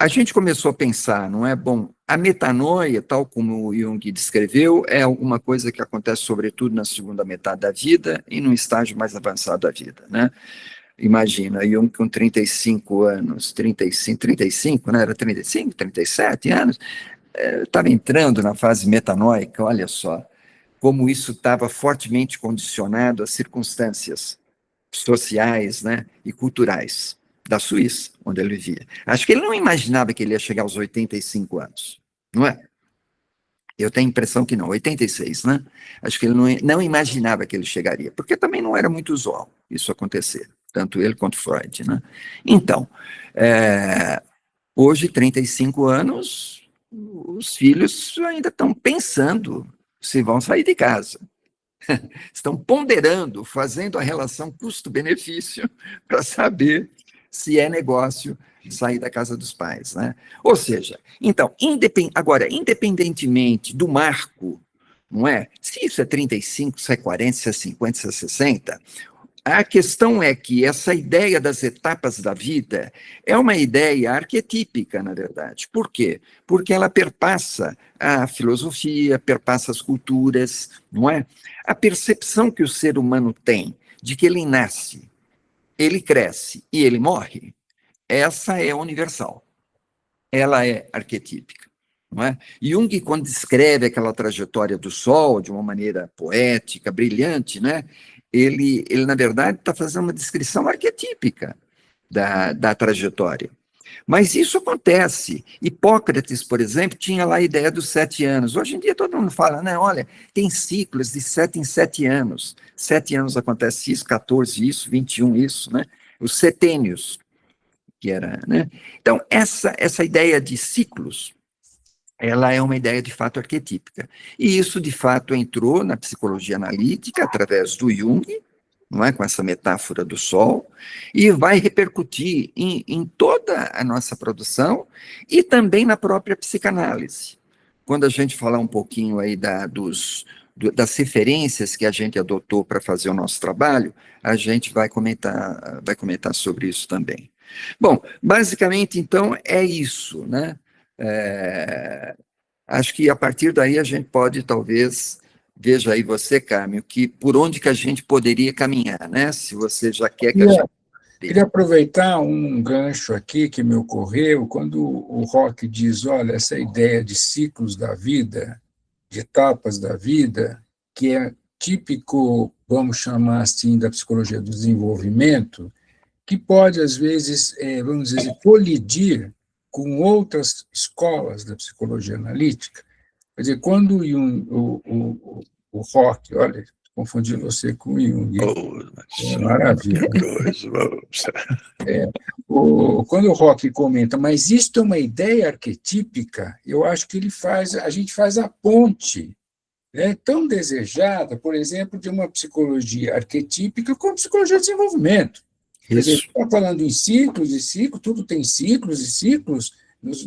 A gente começou a pensar, não é? Bom, a metanoia, tal como o Jung descreveu, é alguma coisa que acontece sobretudo na segunda metade da vida e num estágio mais avançado da vida, né? Imagina, Jung com 35 anos, 35, né? Era 35, 37 anos, estava entrando na fase metanoica, olha só, como isso estava fortemente condicionado às circunstâncias sociais, né, e culturais da Suíça, onde ele vivia. Acho que ele não imaginava que ele ia chegar aos 85 anos, não é? Eu tenho a impressão que não, 86, né? Acho que ele não imaginava que ele chegaria, porque também não era muito usual isso acontecer, tanto ele quanto Freud, né? Então, hoje, 35 anos, os filhos ainda estão pensando se vão sair de casa. Estão ponderando, fazendo a relação custo-benefício para saber se é negócio sair da casa dos pais, né? Ou seja, então, agora, independentemente do marco, não é? Se isso é 35, se é 40, se é 50, se é 60, A questão é que essa ideia das etapas da vida é uma ideia arquetípica, na verdade. Por quê? Porque ela perpassa a filosofia, perpassa as culturas, não é? A percepção que o ser humano tem de que ele nasce, ele cresce e ele morre, essa é universal. Ela é arquetípica. Não é? Jung, quando descreve aquela trajetória do Sol de uma maneira poética, brilhante, né? Ele na verdade, está fazendo uma descrição arquetípica da trajetória. Mas isso acontece. Hipócrates, por exemplo, tinha lá a ideia dos 7 anos. Hoje em dia todo mundo fala, né? Olha, tem ciclos de 7 em 7 anos. 7 anos acontece isso, 14 isso, 21 isso, né? Os setênios, que era, né? Então, essa ideia de ciclos, ela é uma ideia de fato arquetípica. E isso, de fato, entrou na psicologia analítica através do Jung, não é, com essa metáfora do Sol, e vai repercutir em toda a nossa produção e também na própria psicanálise. Quando a gente falar um pouquinho aí das referências que a gente adotou para fazer o nosso trabalho, a gente vai comentar sobre isso também. Bom, basicamente, então, é isso, né? Acho que a partir daí a gente pode, talvez, veja aí você, Carmen, por onde que a gente poderia caminhar, né? Se você já quer que a gente... Queria aproveitar um gancho aqui que me ocorreu, quando o Rock diz, olha, essa ideia de ciclos da vida, de etapas da vida, que é típico, vamos chamar assim, da psicologia do desenvolvimento, que pode, às vezes, vamos dizer, colidir com outras escolas da psicologia analítica. Quer dizer, quando o Rock, olha, confundi você com o Jung, maravilha. Quando o Rock comenta, mas isto é uma ideia arquetípica, eu acho que a gente faz a ponte, né, tão desejada, por exemplo, de uma psicologia arquetípica com a psicologia de desenvolvimento. Quer dizer, está falando em ciclos e ciclos, tudo tem ciclos e ciclos,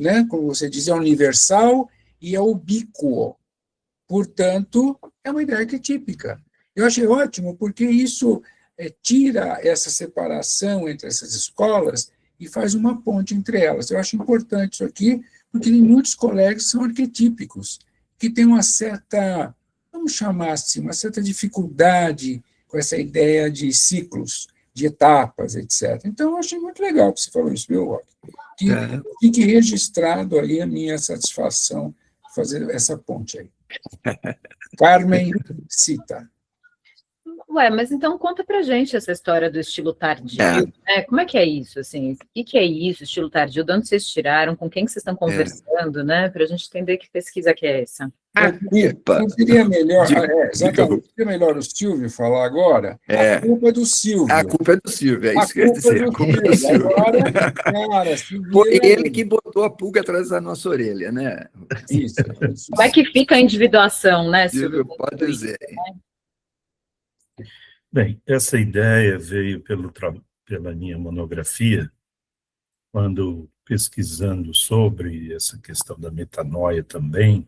né? Como você diz, é universal e é ubíquo. Portanto, é uma ideia arquetípica. Eu achei ótimo, porque isso tira essa separação entre essas escolas e faz uma ponte entre elas. Eu acho importante isso aqui, porque muitos colegas são arquetípicos, que têm uma certa, vamos chamar assim, uma certa dificuldade com essa ideia de ciclos, de etapas, etc. Então, eu achei muito legal que você falou isso, viu, Rock? Que fique registrado aí a minha satisfação de fazer essa ponte aí. Carmen Cita. Ué, mas então conta pra gente essa história do estilo tardio, né? Como é que é isso, assim? O que é isso, estilo tardio? De onde vocês tiraram? Com quem que vocês estão conversando, né? Para a gente entender que pesquisa que é essa. Não seria melhor, exatamente, seria melhor o Silvio falar agora? A culpa é do Silvio. A culpa é do Silvio, é isso que eu ia dizer. A culpa é do Silvio. Agora, cara, foi ele que botou a pulga atrás da nossa orelha, né? Isso. Vai que fica a individuação, né, Silvio? Pode dizer. Bem, essa ideia veio pela minha monografia, quando pesquisando sobre essa questão da metanoia também,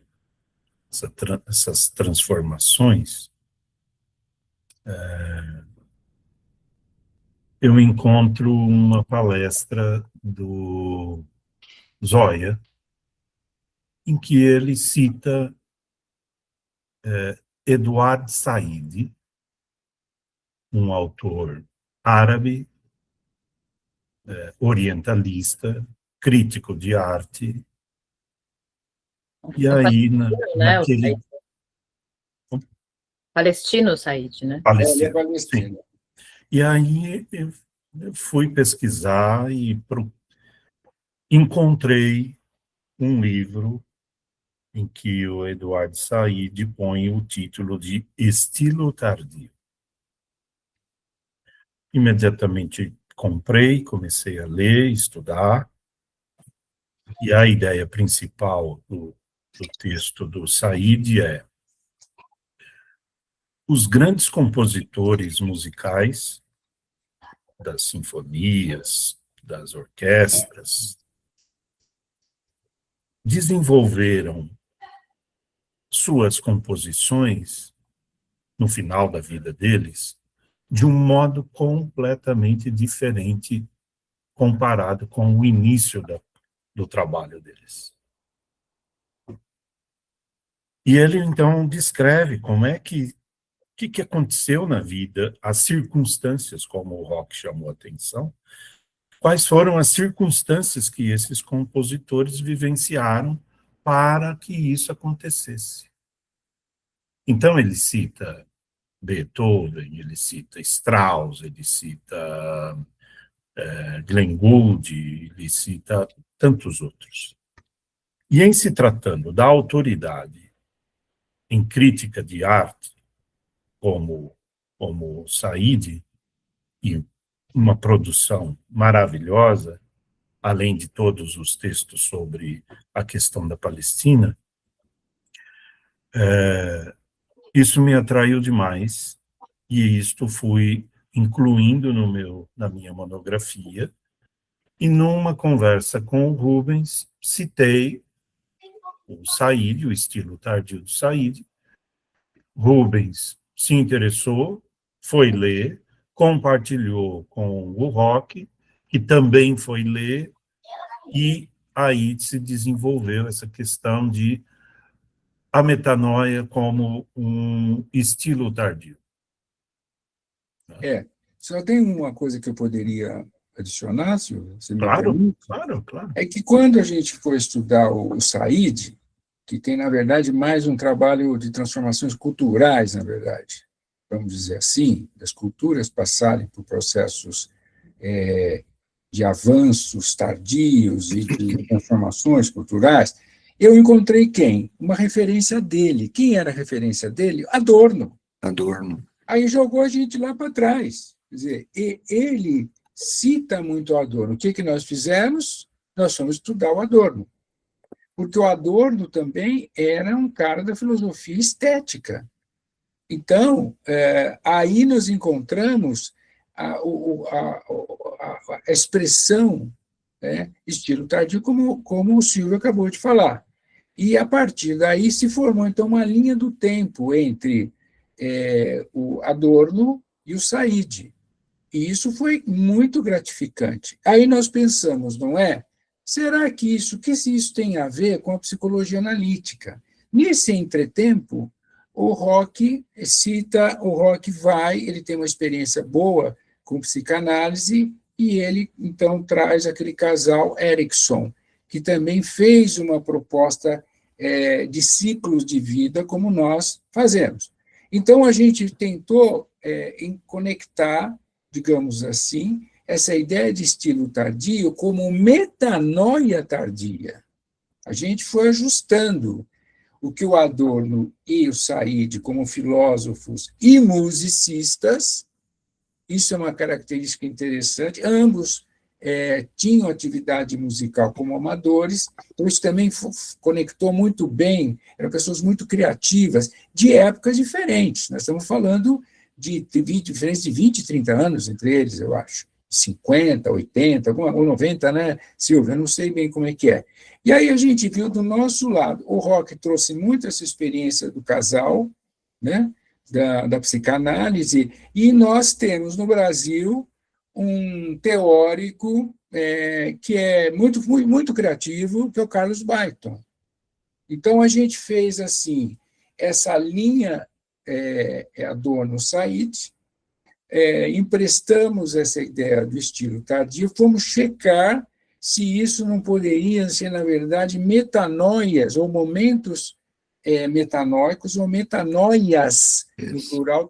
essas transformações, eu encontro uma palestra do Zoya, em que ele cita Eduard Said, um autor árabe, orientalista, crítico de arte, e aí naquele... Palestino Said, né? Palestino, sim. E aí eu fui pesquisar e encontrei um livro em que o Eduard Said põe o título de Estilo Tardio. Imediatamente comprei, comecei a ler, estudar, e a ideia principal do texto do Said é: os grandes compositores musicais, das sinfonias, das orquestras, desenvolveram suas composições, no final da vida deles, de um modo completamente diferente comparado com o início do trabalho deles. E ele, então, descreve como é que aconteceu na vida, as circunstâncias, como o Rock chamou a atenção, quais foram as circunstâncias que esses compositores vivenciaram para que isso acontecesse. Então, ele cita Beethoven, ele cita Strauss, ele cita Glenn Gould, ele cita tantos outros. E em se tratando da autoridade em crítica de arte, como Said, e uma produção maravilhosa, além de todos os textos sobre a questão da Palestina, isso me atraiu demais, e isto fui incluindo na minha monografia, e numa conversa com o Rubens, citei o Said, o estilo tardio do Said. Rubens se interessou, foi ler, compartilhou com o Rock, que também foi ler, e aí se desenvolveu essa questão de a metanoia como um estilo tardio. Só tem uma coisa que eu poderia adicionar, se você me Claro, permite. claro. É que quando a gente for estudar o Said, que tem, na verdade, mais um trabalho de transformações culturais, na verdade, vamos dizer assim, das culturas passarem por processos de avanços tardios e de transformações culturais, eu encontrei quem? Uma referência dele. Quem era a referência dele? Adorno. Aí jogou a gente lá para trás. Quer dizer, ele cita muito Adorno. O que nós fizemos? Nós fomos estudar o Adorno. Porque o Adorno também era um cara da filosofia estética. Então, aí nós encontramos a expressão, né, estilo tardio, como o Silvio acabou de falar. E, a partir daí, se formou, então, uma linha do tempo entre o Adorno e o Said. E isso foi muito gratificante. Aí nós pensamos, não é? Será que isso tem a ver com a psicologia analítica? Nesse entretempo, o Rock ele tem uma experiência boa com psicanálise, e ele, então, traz aquele casal Erikson, que também fez uma proposta de ciclos de vida, como nós fazemos. Então, a gente tentou conectar, digamos assim, essa ideia de estilo tardio como metanoia tardia. A gente foi ajustando o que o Adorno e o Said, como filósofos e musicistas, isso é uma característica interessante, ambos tinham atividade musical como amadores, então isso também conectou muito bem, eram pessoas muito criativas, de épocas diferentes. Nós estamos falando de diferença de 20, 30 anos entre eles, eu acho. 50, 80, ou 90, né, Silvia? Eu não sei bem como é que é. E aí a gente viu do nosso lado, o Rock trouxe muito essa experiência do casal, né, da psicanálise, e nós temos no Brasil um teórico que é muito criativo, que é o Carlos Byton. Então, a gente fez assim, essa linha Adorno-Said, emprestamos essa ideia do estilo tardio, fomos checar se isso não poderia ser, na verdade, metanoias, ou momentos metanóicos, ou metanoias, no plural,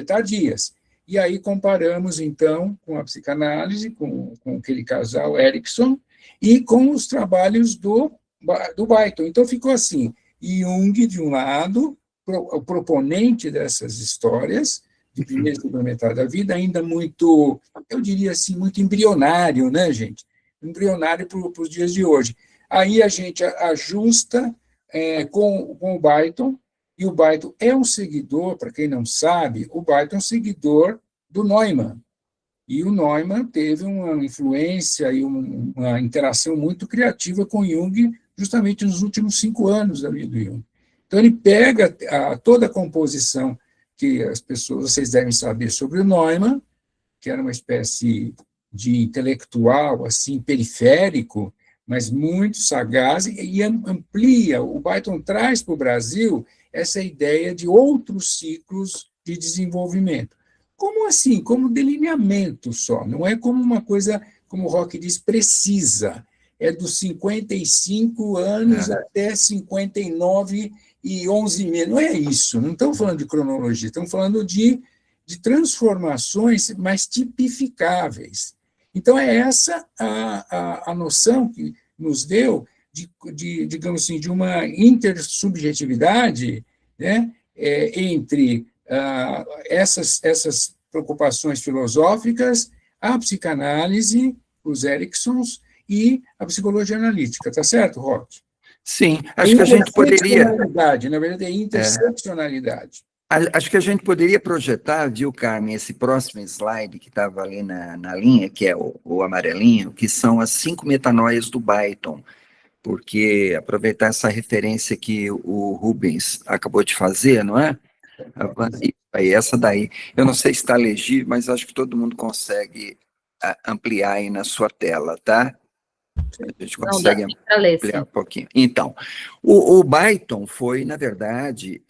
tardias. E aí comparamos, então, com a psicanálise, com aquele casal Erikson, e com os trabalhos do Byton. Então, ficou assim, Jung, de um lado, o proponente dessas histórias, de primeira e segunda metade da vida, ainda muito, eu diria assim, muito embrionário, né, gente? Embrionário para os dias de hoje. Aí a gente ajusta com o Byton, e o Byton é um seguidor, para quem não sabe, o Byton é um seguidor do Neumann. E o Neumann teve uma influência e uma interação muito criativa com Jung, justamente nos últimos 5 anos da vida do Jung. Então, ele pega toda a composição que vocês devem saber sobre o Neumann, que era uma espécie de intelectual, assim, periférico, mas muito sagaz, e amplia, o Byton traz para o Brasil essa ideia de outros ciclos de desenvolvimento. Como assim? Como delineamento só, não é como uma coisa, como o Roque diz, precisa. É dos 55 anos até 59 e 11 meses. Não é isso, não estamos falando de cronologia, estamos falando de transformações mais tipificáveis. Então, é essa a noção que nos deu digamos assim, de uma intersubjetividade, né, entre essas preocupações filosóficas, a psicanálise, os Ericksons, e a psicologia analítica. Está certo, Roque? Sim, acho que a gente poderia... Na verdade, é interseccionalidade. Acho que a gente poderia projetar, viu, Carmen, esse próximo slide que estava ali na linha, que é o amarelinho, que são as 5 metanoias do Byton, porque aproveitar essa referência que o Rubens acabou de fazer, não é? Aí, essa daí, eu não sei se está legível, mas acho que todo mundo consegue ampliar aí na sua tela, tá? A gente consegue ampliar um pouquinho. Então, o Byton foi, na verdade,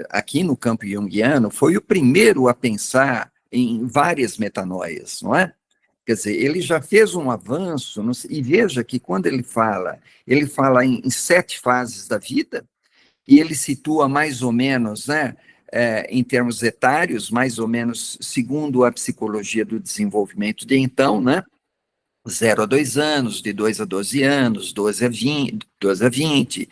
aqui no campo junguiano, foi o primeiro a pensar em várias metanoias, não é? Quer dizer, ele já fez um avanço, e veja que quando ele fala em 7 fases da vida, e ele situa mais ou menos, né, em termos etários, mais ou menos segundo a psicologia do desenvolvimento de então, né, 0 a 2 anos, de 2 a 12 anos, 12 a 20,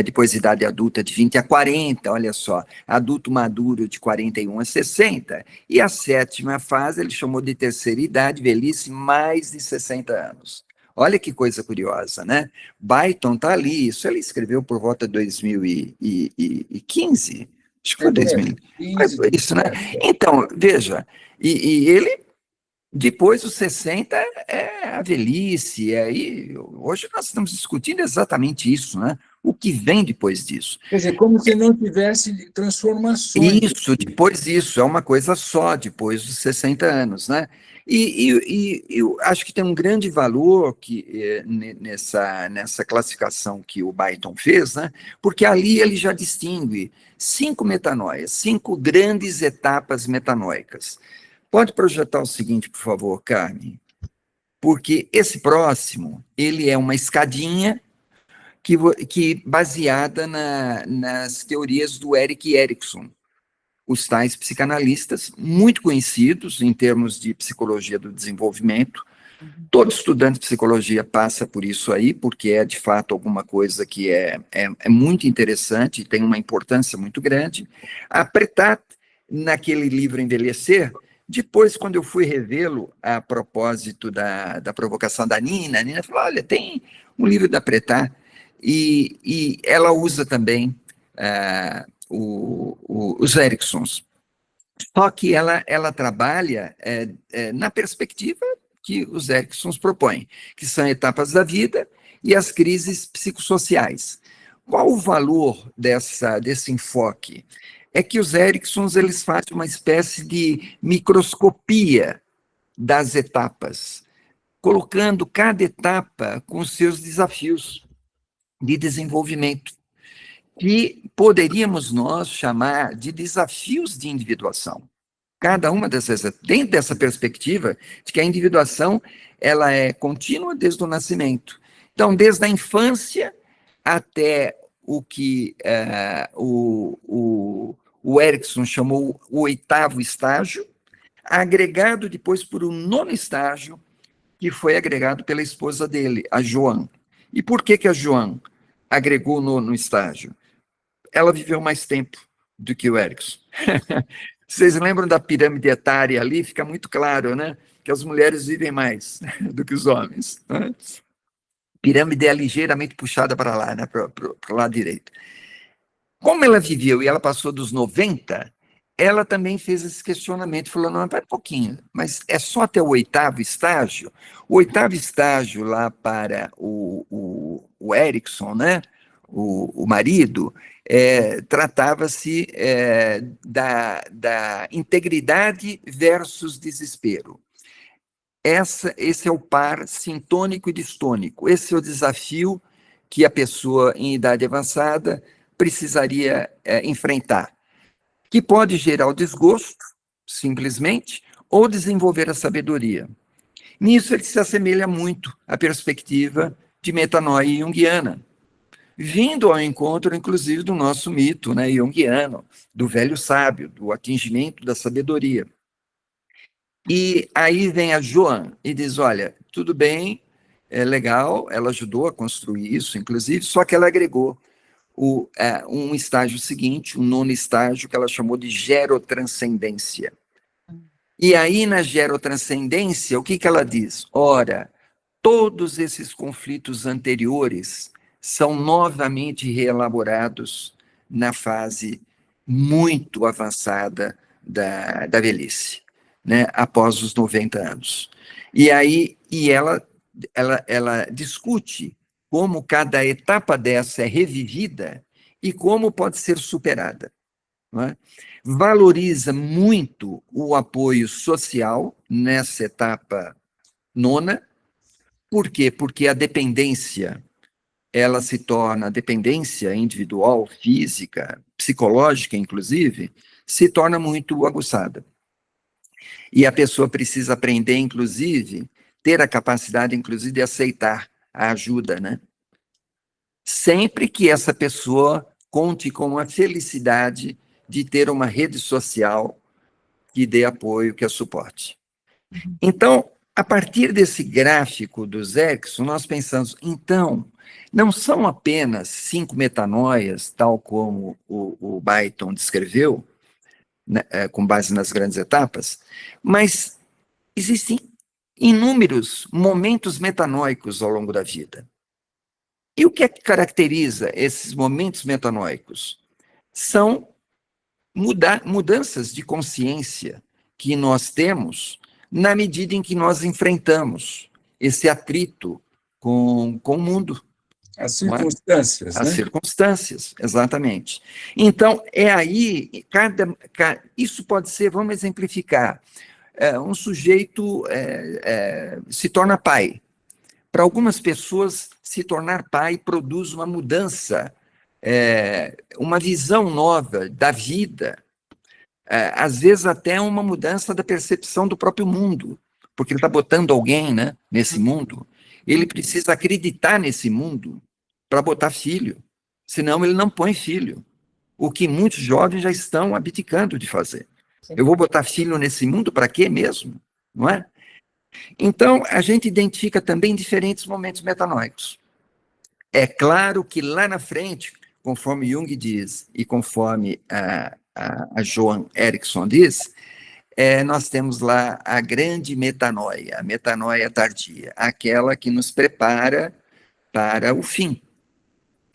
depois idade adulta de 20 a 40, olha só, adulto maduro de 41 a 60, e a 7ª fase ele chamou de terceira idade, velhice, mais de 60 anos. Olha que coisa curiosa, né? Byton está ali, isso ele escreveu por volta de 2015, acho que foi 2015. Isso, né? Então, veja, e ele... Depois dos 60 é a velhice, aí hoje nós estamos discutindo exatamente isso, né? O que vem depois disso. Quer dizer, como se não tivesse transformações. Isso, depois disso, é uma coisa só, depois dos 60 anos, né? E eu acho que tem um grande valor nessa classificação que o Byton fez, né? Porque ali ele já distingue 5 metanoias, 5 grandes etapas metanóicas. Pode projetar o seguinte, por favor, Carmen, porque esse próximo, ele é uma escadinha que baseada nas teorias do Erik Erikson, os tais psicanalistas muito conhecidos em termos de psicologia do desenvolvimento. Todo estudante de psicologia passa por isso aí, porque é, de fato, alguma coisa que é muito interessante e tem uma importância muito grande. A Pretat, naquele livro Envelhecer, depois, quando eu fui revê-lo a propósito da provocação da Nina, a Nina falou, olha, tem um livro da Pretat, e ela usa também os Ericksons. Só que ela trabalha na perspectiva que os Ericksons propõem, que são etapas da vida e as crises psicossociais. Qual o valor desse enfoque? É que os Ericksons eles fazem uma espécie de microscopia das etapas, colocando cada etapa com seus desafios de desenvolvimento, que poderíamos nós chamar de desafios de individuação. Cada uma dessas, dentro dessa perspectiva de que a individuação ela é contínua desde o nascimento. Então, desde a infância até o que o Erikson chamou o 8º estágio, agregado depois por um 9º estágio, que foi agregado pela esposa dele, a Joan. E por que a Joan agregou o 9º estágio? Ela viveu mais tempo do que o Erikson. Vocês lembram da pirâmide etária ali? Fica muito claro, né? Que as mulheres vivem mais do que os homens. Né? A pirâmide é ligeiramente puxada para lá, né? Para o lado direito. Como ela viveu e ela passou dos 90, ela também fez esse questionamento, falou, não, para um pouquinho, mas é só até o 8º estágio? O 8º estágio lá para o Erikson, né? O marido, tratava-se da integridade versus desespero. Esse é o par sintônico e distônico. Esse é o desafio que a pessoa em idade avançada precisaria enfrentar, que pode gerar o desgosto, simplesmente, ou desenvolver a sabedoria. Nisso ele se assemelha muito à perspectiva de metanoia junguiana, vindo ao encontro, inclusive, do nosso mito, né, junguiano, do velho sábio, do atingimento da sabedoria. E aí vem a Joan e diz, olha, tudo bem, é legal, ela ajudou a construir isso, inclusive, só que ela agregou um estágio seguinte, um nono estágio, que ela chamou de gerotranscendência. E aí, na gerotranscendência, o que ela diz? Ora, todos esses conflitos anteriores são novamente reelaborados na fase muito avançada da velhice, né, após os 90 anos. E aí, ela discute como cada etapa dessa é revivida e como pode ser superada. Não é? Valoriza muito o apoio social nessa etapa nona. Por quê? Porque a dependência, ela se torna, a dependência individual, física, psicológica, inclusive, se torna muito aguçada. E a pessoa precisa aprender, inclusive, ter a capacidade, inclusive, de aceitar a ajuda, né? Sempre que essa pessoa conte com a felicidade de ter uma rede social que dê apoio, que a suporte. Então, a partir desse gráfico do Erickson, nós pensamos, então, não são apenas 5 metanoias, tal como o Byton descreveu, né, com base nas grandes etapas, mas existem inúmeros momentos metanóicos ao longo da vida. E o que é que caracteriza esses momentos metanóicos? São mudanças de consciência que nós temos na medida em que nós enfrentamos esse atrito com o mundo. As circunstâncias, As né? circunstâncias, exatamente. Então, é aí, isso pode ser, vamos exemplificar, um sujeito se torna pai. Para algumas pessoas, se tornar pai produz uma mudança, uma visão nova da vida, às vezes até uma mudança da percepção do próprio mundo, porque ele está botando alguém, né, nesse mundo. Ele precisa acreditar nesse mundo para botar filho, senão ele não põe filho, o que muitos jovens já estão abdicando de fazer. Eu vou botar filho nesse mundo para quê mesmo? Não é? Então, a gente identifica também diferentes momentos metanóicos. É claro que lá na frente, conforme Jung diz e conforme a Joan Erickson diz, nós temos lá a grande metanoia, a metanoia tardia, aquela que nos prepara para o fim,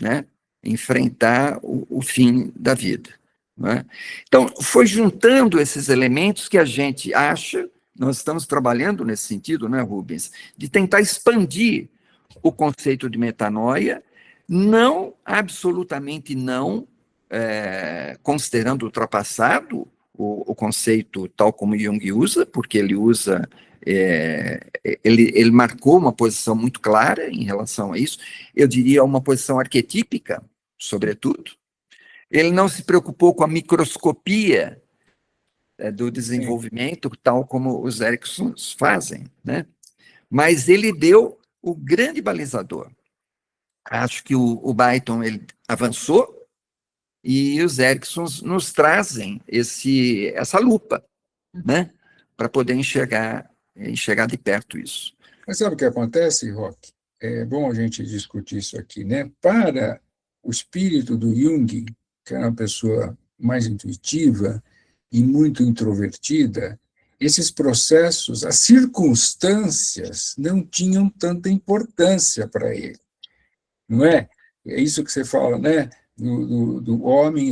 né? Enfrentar o fim da vida. Né? Então, foi juntando esses elementos que a gente acha, nós estamos trabalhando nesse sentido, né, Rubens, de tentar expandir o conceito de metanoia, não, absolutamente não, considerando ultrapassado o conceito tal como Jung usa, porque ele usa, ele marcou uma posição muito clara em relação a isso, eu diria uma posição arquetípica, sobretudo. Ele não se preocupou com a microscopia do desenvolvimento, tal como os Ericksons fazem, né? Mas ele deu o grande balizador. Acho que o Byton ele avançou e os Ericksons nos trazem essa lupa, né? Para poder enxergar de perto isso. Mas sabe o que acontece, Roque? É bom a gente discutir isso aqui, né? Para o espírito do Jung, que era uma pessoa mais intuitiva e muito introvertida, esses processos, as circunstâncias não tinham tanta importância para ele, não é? É isso que você fala, né? Do homem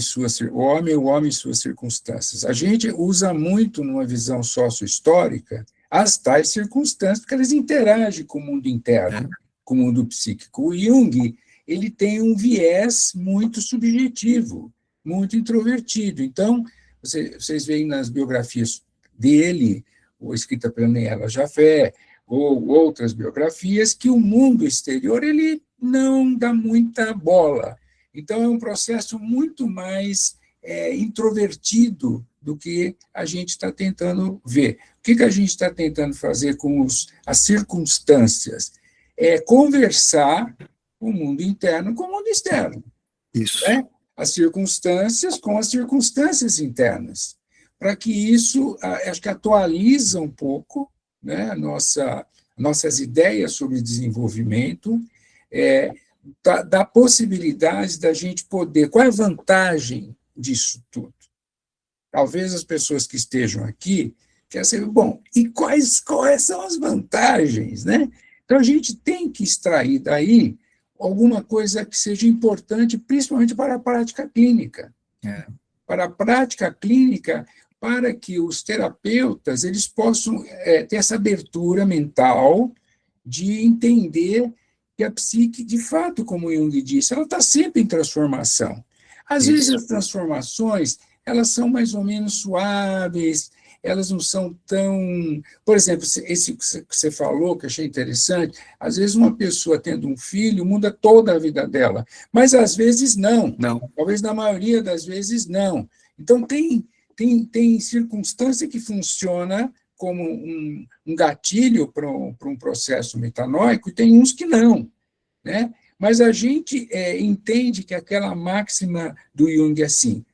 o homem em suas circunstâncias. A gente usa muito, numa visão sócio-histórica, as tais circunstâncias, porque elas interagem com o mundo interno, com o mundo psíquico. O Jung, ele tem um viés muito subjetivo, muito introvertido. Então, vocês veem nas biografias dele, ou escrita pela Nayela Jafé, ou outras biografias, que o mundo exterior ele não dá muita bola. Então, é um processo muito mais introvertido do que a gente está tentando ver. O que a gente está tentando fazer com as circunstâncias? É conversar o mundo interno com o mundo externo. Isso. Né? As circunstâncias com as circunstâncias internas, para que isso, acho que atualiza um pouco, né, nossas ideias sobre desenvolvimento, da possibilidade da gente poder... Qual é a vantagem disso tudo? Talvez as pessoas que estejam aqui querem saber, bom, e quais são as vantagens, né? Então, a gente tem que extrair daí alguma coisa que seja importante, principalmente para a prática clínica. Para a prática clínica, para que os terapeutas eles possam ter essa abertura mental de entender que a psique, de fato, como o Jung disse, ela está sempre em transformação. Às vezes as transformações elas são mais ou menos suaves, elas não são tão... Por exemplo, esse que você falou, que eu achei interessante, às vezes uma pessoa tendo um filho muda toda a vida dela, mas às vezes não. Talvez na maioria das vezes não. Então, tem circunstância que funciona como um gatilho para um processo metanóico, e tem uns que não, né? Mas a gente entende que aquela máxima do Jung é assim: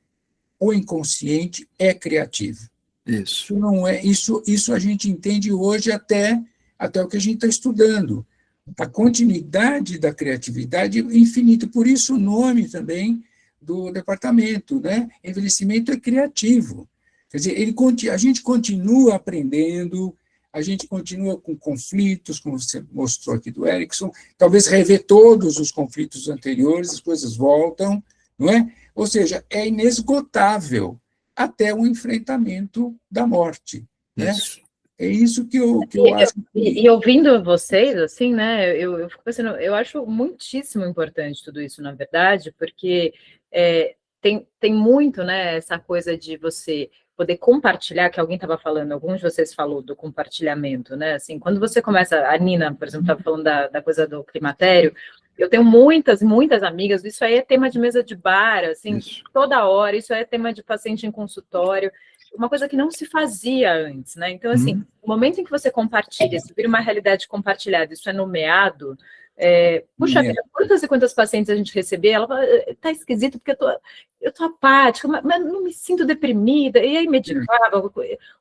o inconsciente é criativo. Isso. Não é, isso a gente entende hoje até o que a gente está estudando. A continuidade da criatividade é infinita. Por isso o nome também do departamento, né? Envelhecimento é criativo. Quer dizer, a gente continua aprendendo, a gente continua com conflitos, como você mostrou aqui do Erickson, talvez rever todos os conflitos anteriores, as coisas voltam, não é? Ou seja, é inesgotável até o enfrentamento da morte, né? Isso. É isso que eu acho. E ouvindo vocês, assim, né, eu fico pensando, eu acho muitíssimo importante tudo isso, na verdade, porque tem muito, né, essa coisa de você poder compartilhar, que alguém estava falando, alguns de vocês falou do compartilhamento, né, assim, quando você começa, a Nina, por exemplo, estava falando da coisa do climatério, eu tenho muitas amigas, isso aí é tema de mesa de bar, assim, toda hora, isso aí é tema de paciente em consultório, uma coisa que não se fazia antes, né? Então, assim, o momento em que você compartilha, isso vira uma realidade compartilhada, isso é nomeado, puxa vida, quantas e quantas pacientes a gente receber, ela fala, tá esquisito porque eu tô apática, mas não me sinto deprimida, e aí medicava.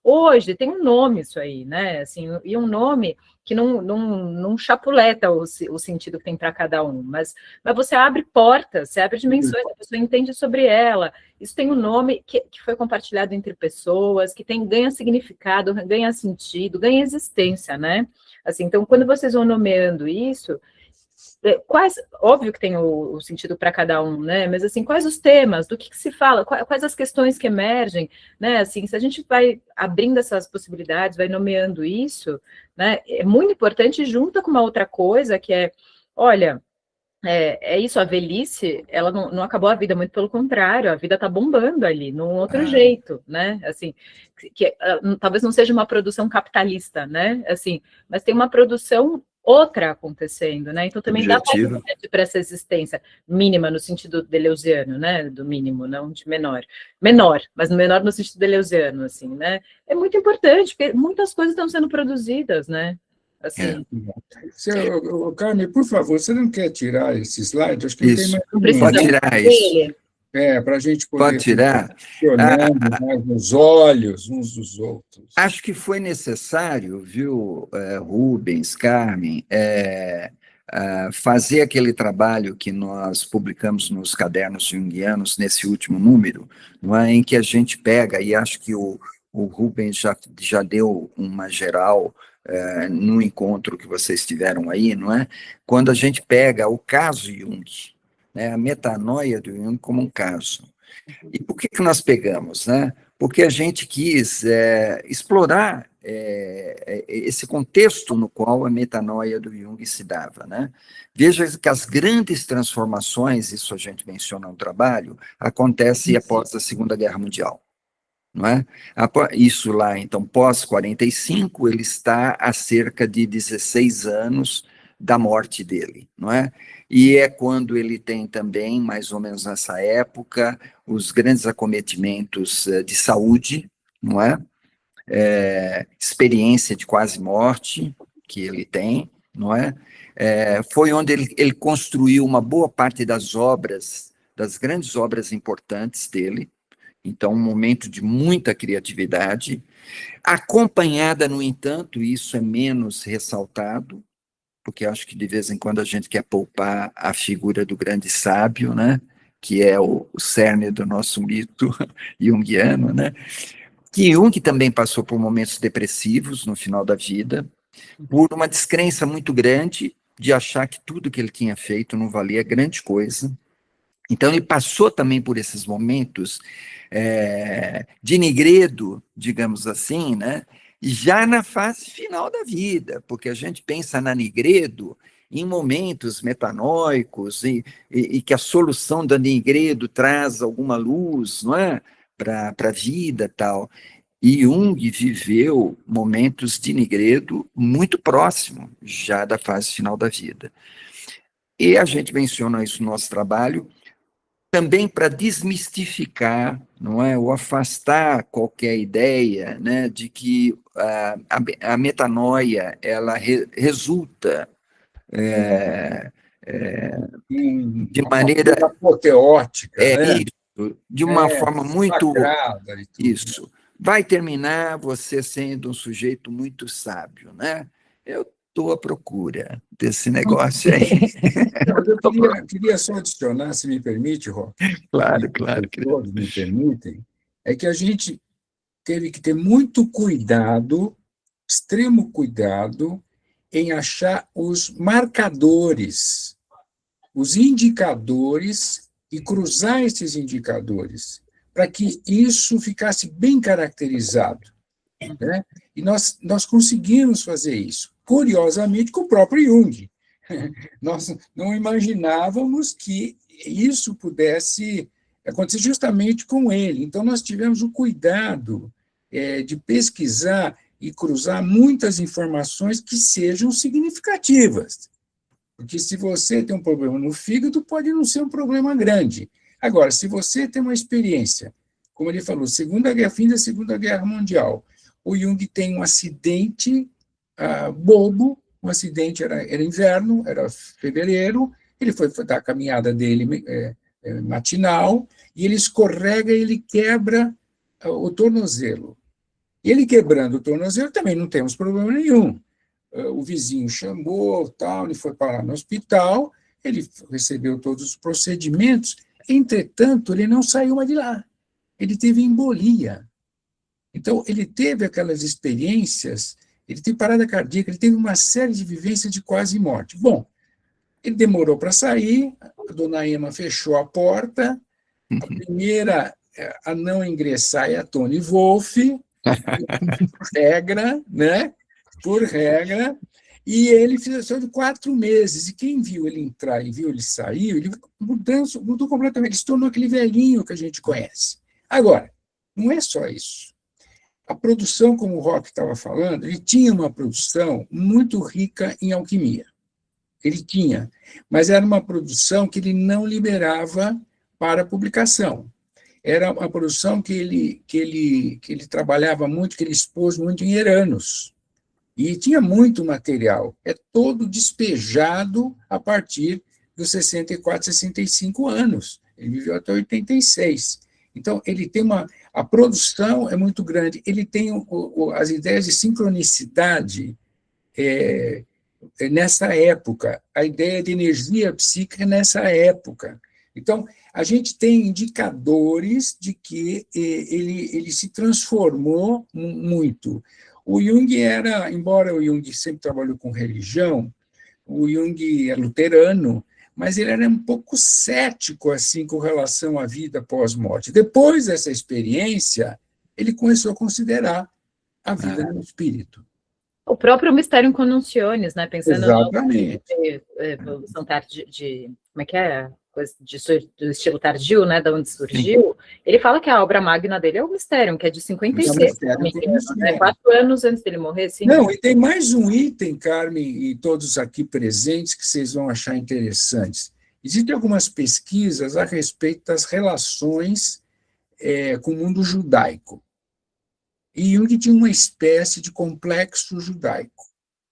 Hoje tem um nome isso aí, né? Assim, e um nome que não chapuleta o sentido que tem para cada um, mas você abre portas, você abre dimensões, a pessoa entende sobre ela. Isso tem um nome que foi compartilhado entre pessoas, que ganha significado, ganha sentido, ganha existência, né? Assim, então, quando vocês vão nomeando isso, óbvio que tem o sentido para cada um, né? Mas assim, quais os temas, do que se fala, quais as questões que emergem, né? Assim, se a gente vai abrindo essas possibilidades, vai nomeando isso, né? É muito importante, junta com uma outra coisa que olha, é isso, a velhice, ela não acabou a vida, muito pelo contrário, a vida está bombando ali, num outro jeito, né? Assim, talvez não seja uma produção capitalista, né? Assim, mas tem uma produção outra acontecendo, né? Então também dá para essa existência mínima no sentido deleuziano, né? Do mínimo, não de menor, mas menor no sentido deleuziano, assim, né? É muito importante porque muitas coisas estão sendo produzidas, né? Assim. Carmen, por favor, você não quer tirar esse slide? Acho que não tem mais. Não precisa tirar isso. Para a gente poder Pode tirar. Mais nos olhos uns dos outros. Acho que foi necessário, viu, Rubens, Carmen, fazer aquele trabalho que nós publicamos nos cadernos junguianos nesse último número, não é, em que a gente pega, e acho que o Rubens já deu uma geral no encontro que vocês tiveram aí, não é? Quando a gente pega o caso Jung, né, a metanoia do Jung como um caso. E por que nós pegamos, né? Porque a gente quis explorar esse contexto no qual a metanoia do Jung se dava, né? Veja que as grandes transformações, isso a gente menciona no trabalho, acontece após a Segunda Guerra Mundial, não é? Isso lá, então, pós-45, ele está a cerca de 16 anos da morte dele, não é? E é quando ele tem também, mais ou menos nessa época, os grandes acometimentos de saúde, não é? Experiência de quase morte que ele tem, não é? Foi onde ele construiu uma boa parte das obras, das grandes obras importantes dele. Então, um momento de muita criatividade, acompanhada, no entanto, isso é menos ressaltado, porque acho que de vez em quando a gente quer poupar a figura do grande sábio, né? Que é o cerne do nosso mito junguiano, né? Que Jung também passou por momentos depressivos no final da vida, por uma descrença muito grande de achar que tudo que ele tinha feito não valia grande coisa. Então, ele passou também por esses momentos de Nigredo, digamos assim, né? E já na fase final da vida, porque a gente pensa na Nigredo em momentos metanóicos e que a solução da Nigredo traz alguma luz, não é? Para a vida e tal. E Jung viveu momentos de Nigredo muito próximo, já da fase final da vida. E a gente menciona isso no nosso trabalho, também para desmistificar, não é, ou afastar qualquer ideia, né, de que a metanoia ela resulta de maneira apoteótica, né? isso, de uma forma muito sagrada e tudo. isso. Vai terminar você sendo um sujeito muito sábio, né? Eu estou à procura desse negócio aí. Mas eu queria só adicionar, se me permite, Rô, Claro, e claro. todos me permitem, é que a gente teve que ter muito cuidado, extremo cuidado, em achar os marcadores, os indicadores e cruzar esses indicadores, para que isso ficasse bem caracterizado, né? E nós conseguimos fazer isso, curiosamente, com o próprio Jung. Nós não imaginávamos que isso pudesse acontecer justamente com ele. Então, nós tivemos o cuidado de pesquisar e cruzar muitas informações que sejam significativas. Porque se você tem um problema no fígado, pode não ser um problema grande. Agora, se você tem uma experiência, como ele falou, fim da Segunda Guerra Mundial, o Jung tem um acidente bobo, um acidente, era inverno, era fevereiro, ele foi dar a caminhada dele matinal, e ele escorrega e ele quebra o tornozelo. E ele quebrando o tornozelo, também não temos problema nenhum. O vizinho chamou, tal, ele foi parar no hospital, ele recebeu todos os procedimentos, entretanto, ele não saiu mais de lá. Ele teve embolia. Então, ele teve aquelas experiências, ele teve parada cardíaca, ele teve uma série de vivências de quase morte. Bom, ele demorou para sair, a dona Emma fechou a porta, a primeira a não ingressar é a Toni Wolff, por regra, né? Por regra, e ele fez de 4 meses, e quem viu ele entrar e viu ele sair, ele mudou completamente, ele se tornou aquele velhinho que a gente conhece. Agora, não é só isso. A produção, como o Roque estava falando, ele tinha uma produção muito rica em alquimia. Ele tinha, mas era uma produção que ele não liberava para publicação. Era uma produção que ele trabalhava muito, que ele expôs muito em Eranos. E tinha muito material. É todo despejado a partir dos 64, 65 anos. Ele viveu até 86. Então, ele tem a produção é muito grande, ele tem as ideias de sincronicidade nessa época, a ideia de energia psíquica nessa época. Então, a gente tem indicadores de que ele se transformou muito. O Jung embora o Jung sempre trabalhou com religião, o Jung é luterano, mas ele era um pouco cético assim com relação à vida pós-morte. Depois dessa experiência, ele começou a considerar a vida no espírito. O próprio Mysterium Connunctionis, né? Pensando Exatamente. evolução como é que é? Coisa do estilo tardio, né? Da onde surgiu. Ele fala que a obra magna dele é o Mysterium, que é de 56, se não me engano, né? 4 anos antes dele morrer, sim. Não, e tem mais um item, Carmen, e todos aqui presentes, que vocês vão achar interessantes. Existem algumas pesquisas a respeito das relações com o mundo judaico. E Jung tinha uma espécie de complexo judaico.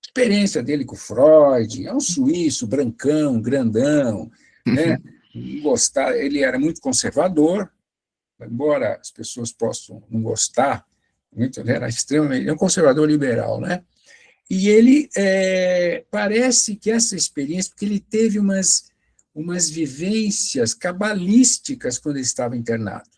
A experiência dele com Freud, é um suíço, brancão, grandão, né? Ele era muito conservador, embora as pessoas possam não gostar, ele era extremamente, um conservador liberal, né? E ele parece que essa experiência, porque ele teve umas vivências cabalísticas quando ele estava internado.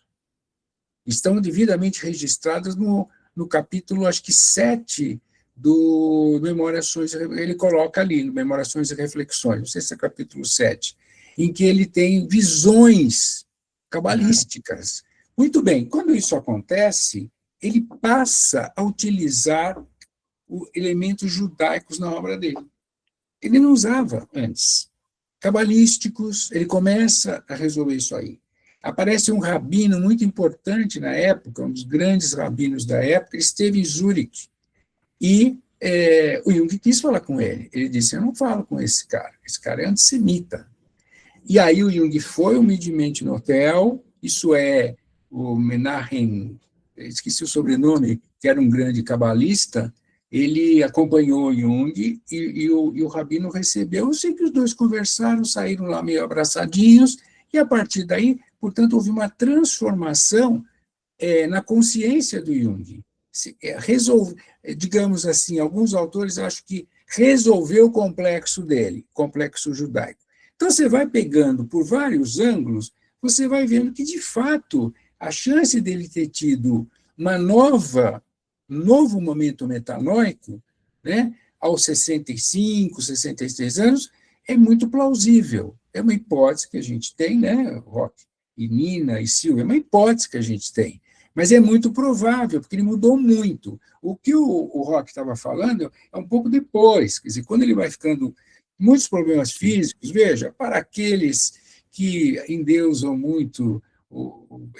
Estão devidamente registradas no capítulo, acho que 7 do Memorações, ele coloca ali, no Memorações e Reflexões, não sei se é capítulo 7, em que ele tem visões cabalísticas. Muito bem, quando isso acontece, ele passa a utilizar elementos judaicos na obra dele. Ele não usava antes. Cabalísticos, ele começa a resolver isso aí. Aparece um rabino muito importante na época, um dos grandes rabinos da época, ele esteve em Zurique, e o Jung quis falar com ele. Ele disse, eu não falo com esse cara é antissemita. E aí o Jung foi humildemente no hotel, isso é o Menachem, esqueci o sobrenome, que era um grande cabalista, ele acompanhou o Jung e o rabino recebeu. Eu sei que os dois conversaram, saíram lá meio abraçadinhos, e a partir daí, portanto, houve uma transformação na consciência do Jung. Digamos assim, alguns autores acham que resolveu o complexo dele, complexo judaico. Então, você vai pegando por vários ângulos, você vai vendo que, de fato, a chance dele ter tido um novo momento metanóico, né, aos 65, 66 anos, é muito plausível. É uma hipótese que a gente tem, né, Roque, e Nina e Silvia, é uma hipótese que a gente tem. Mas é muito provável, porque ele mudou muito. O que o Roque estava falando é um pouco depois, quer dizer, quando ele vai ficando muitos problemas físicos, veja, para aqueles que endeusam muito,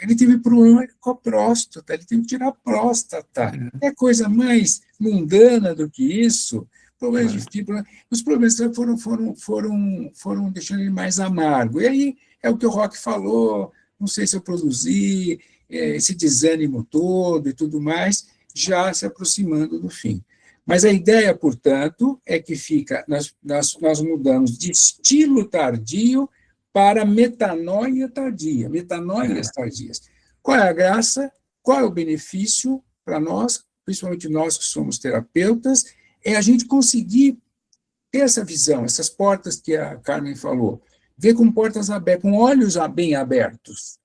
ele teve problema com a próstata, ele teve que tirar a próstata. É coisa mais mundana do que isso. Problemas de fibra, os problemas foram deixando ele mais amargo. E aí é o que o Roque falou, não sei se eu produzi, esse desânimo todo e tudo mais, já se aproximando do fim. Mas a ideia, portanto, é que nós mudamos de estilo tardio para metanoia tardia, metanoias tardias. Qual é a graça? Qual é o benefício para nós, principalmente nós que somos terapeutas, é a gente conseguir ter essa visão, essas portas que a Carmen falou, ver com portas abertas, com olhos bem abertos.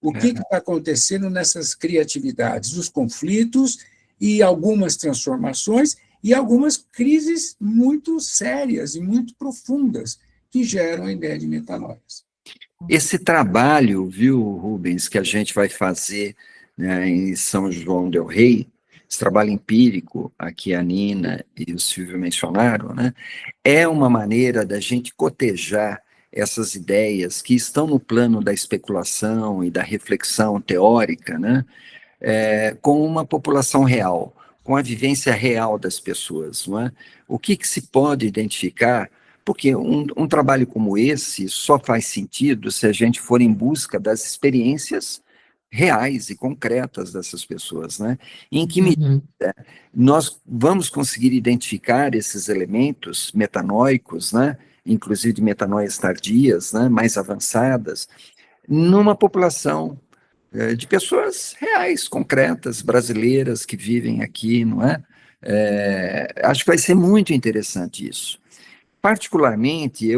O que está acontecendo nessas criatividades, os conflitos e algumas transformações e algumas crises muito sérias e muito profundas que geram a ideia de metanoias. Esse trabalho, viu, Rubens, que a gente vai fazer, né, em São João del Rei, esse trabalho empírico, aqui a Nina e o Silvio mencionaram, né, é uma maneira da gente cotejar essas ideias que estão no plano da especulação e da reflexão teórica, né, com uma população real, com a vivência real das pessoas. Não é? O que se pode identificar? Porque um trabalho como esse só faz sentido se a gente for em busca das experiências reais e concretas dessas pessoas, né? Em que medida nós vamos conseguir identificar esses elementos metanóicos, né? Inclusive de metanoias tardias, né? Mais avançadas, numa população de pessoas reais, concretas, brasileiras que vivem aqui, não é? Acho que vai ser muito interessante isso. Particularmente,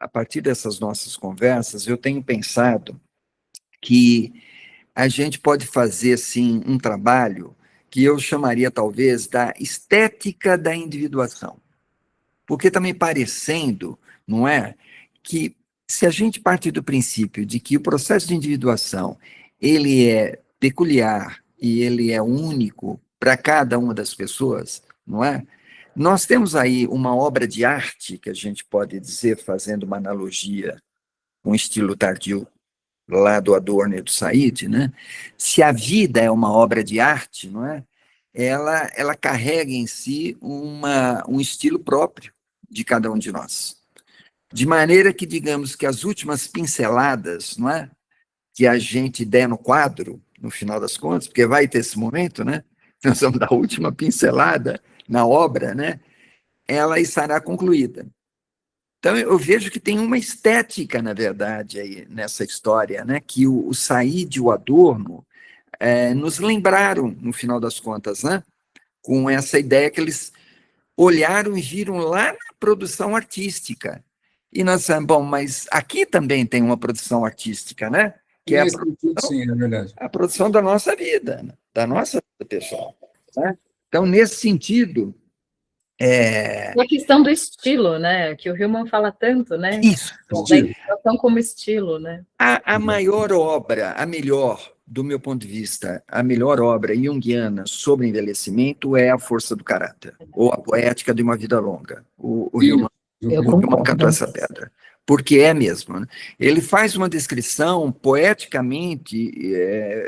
a partir dessas nossas conversas, eu tenho pensado que a gente pode fazer, assim, um trabalho que eu chamaria, talvez, da estética da individuação. Porque está me parecendo, não é, que se a gente parte do princípio de que o processo de individuação, ele é peculiar e ele é único para cada uma das pessoas, não é? Nós temos aí uma obra de arte, que a gente pode dizer, fazendo uma analogia com o estilo tardio, lá do Adorno e do Said, né? Se a vida é uma obra de arte, não é? Ela carrega em si um estilo próprio de cada um de nós. De maneira que, digamos que as últimas pinceladas, não é? Que a gente der no quadro, no final das contas, porque vai ter esse momento, né? Nós vamos dar a última pincelada na obra, né? Ela estará concluída. Então, eu vejo que tem uma estética, na verdade, aí nessa história, né? Que o Said e o Adorno nos lembraram, no final das contas, né? Com essa ideia que eles olharam e viram lá na produção artística. E nós falamos, bom, mas aqui também tem uma produção artística, né? Que é sim, é verdade. a produção da nossa vida, né? Da nossa vida pessoal. Né? Então, nesse sentido... E a questão do estilo, né? Que o Hillman fala tanto, né? Isso. Da inspiração como estilo, né? A maior obra, a melhor, do meu ponto de vista, a melhor obra junguiana sobre envelhecimento é A Força do Caráter, ou A Poética de uma Vida Longa. O Hillman cantou essa pedra. Porque é mesmo. Né? Ele faz uma descrição poeticamente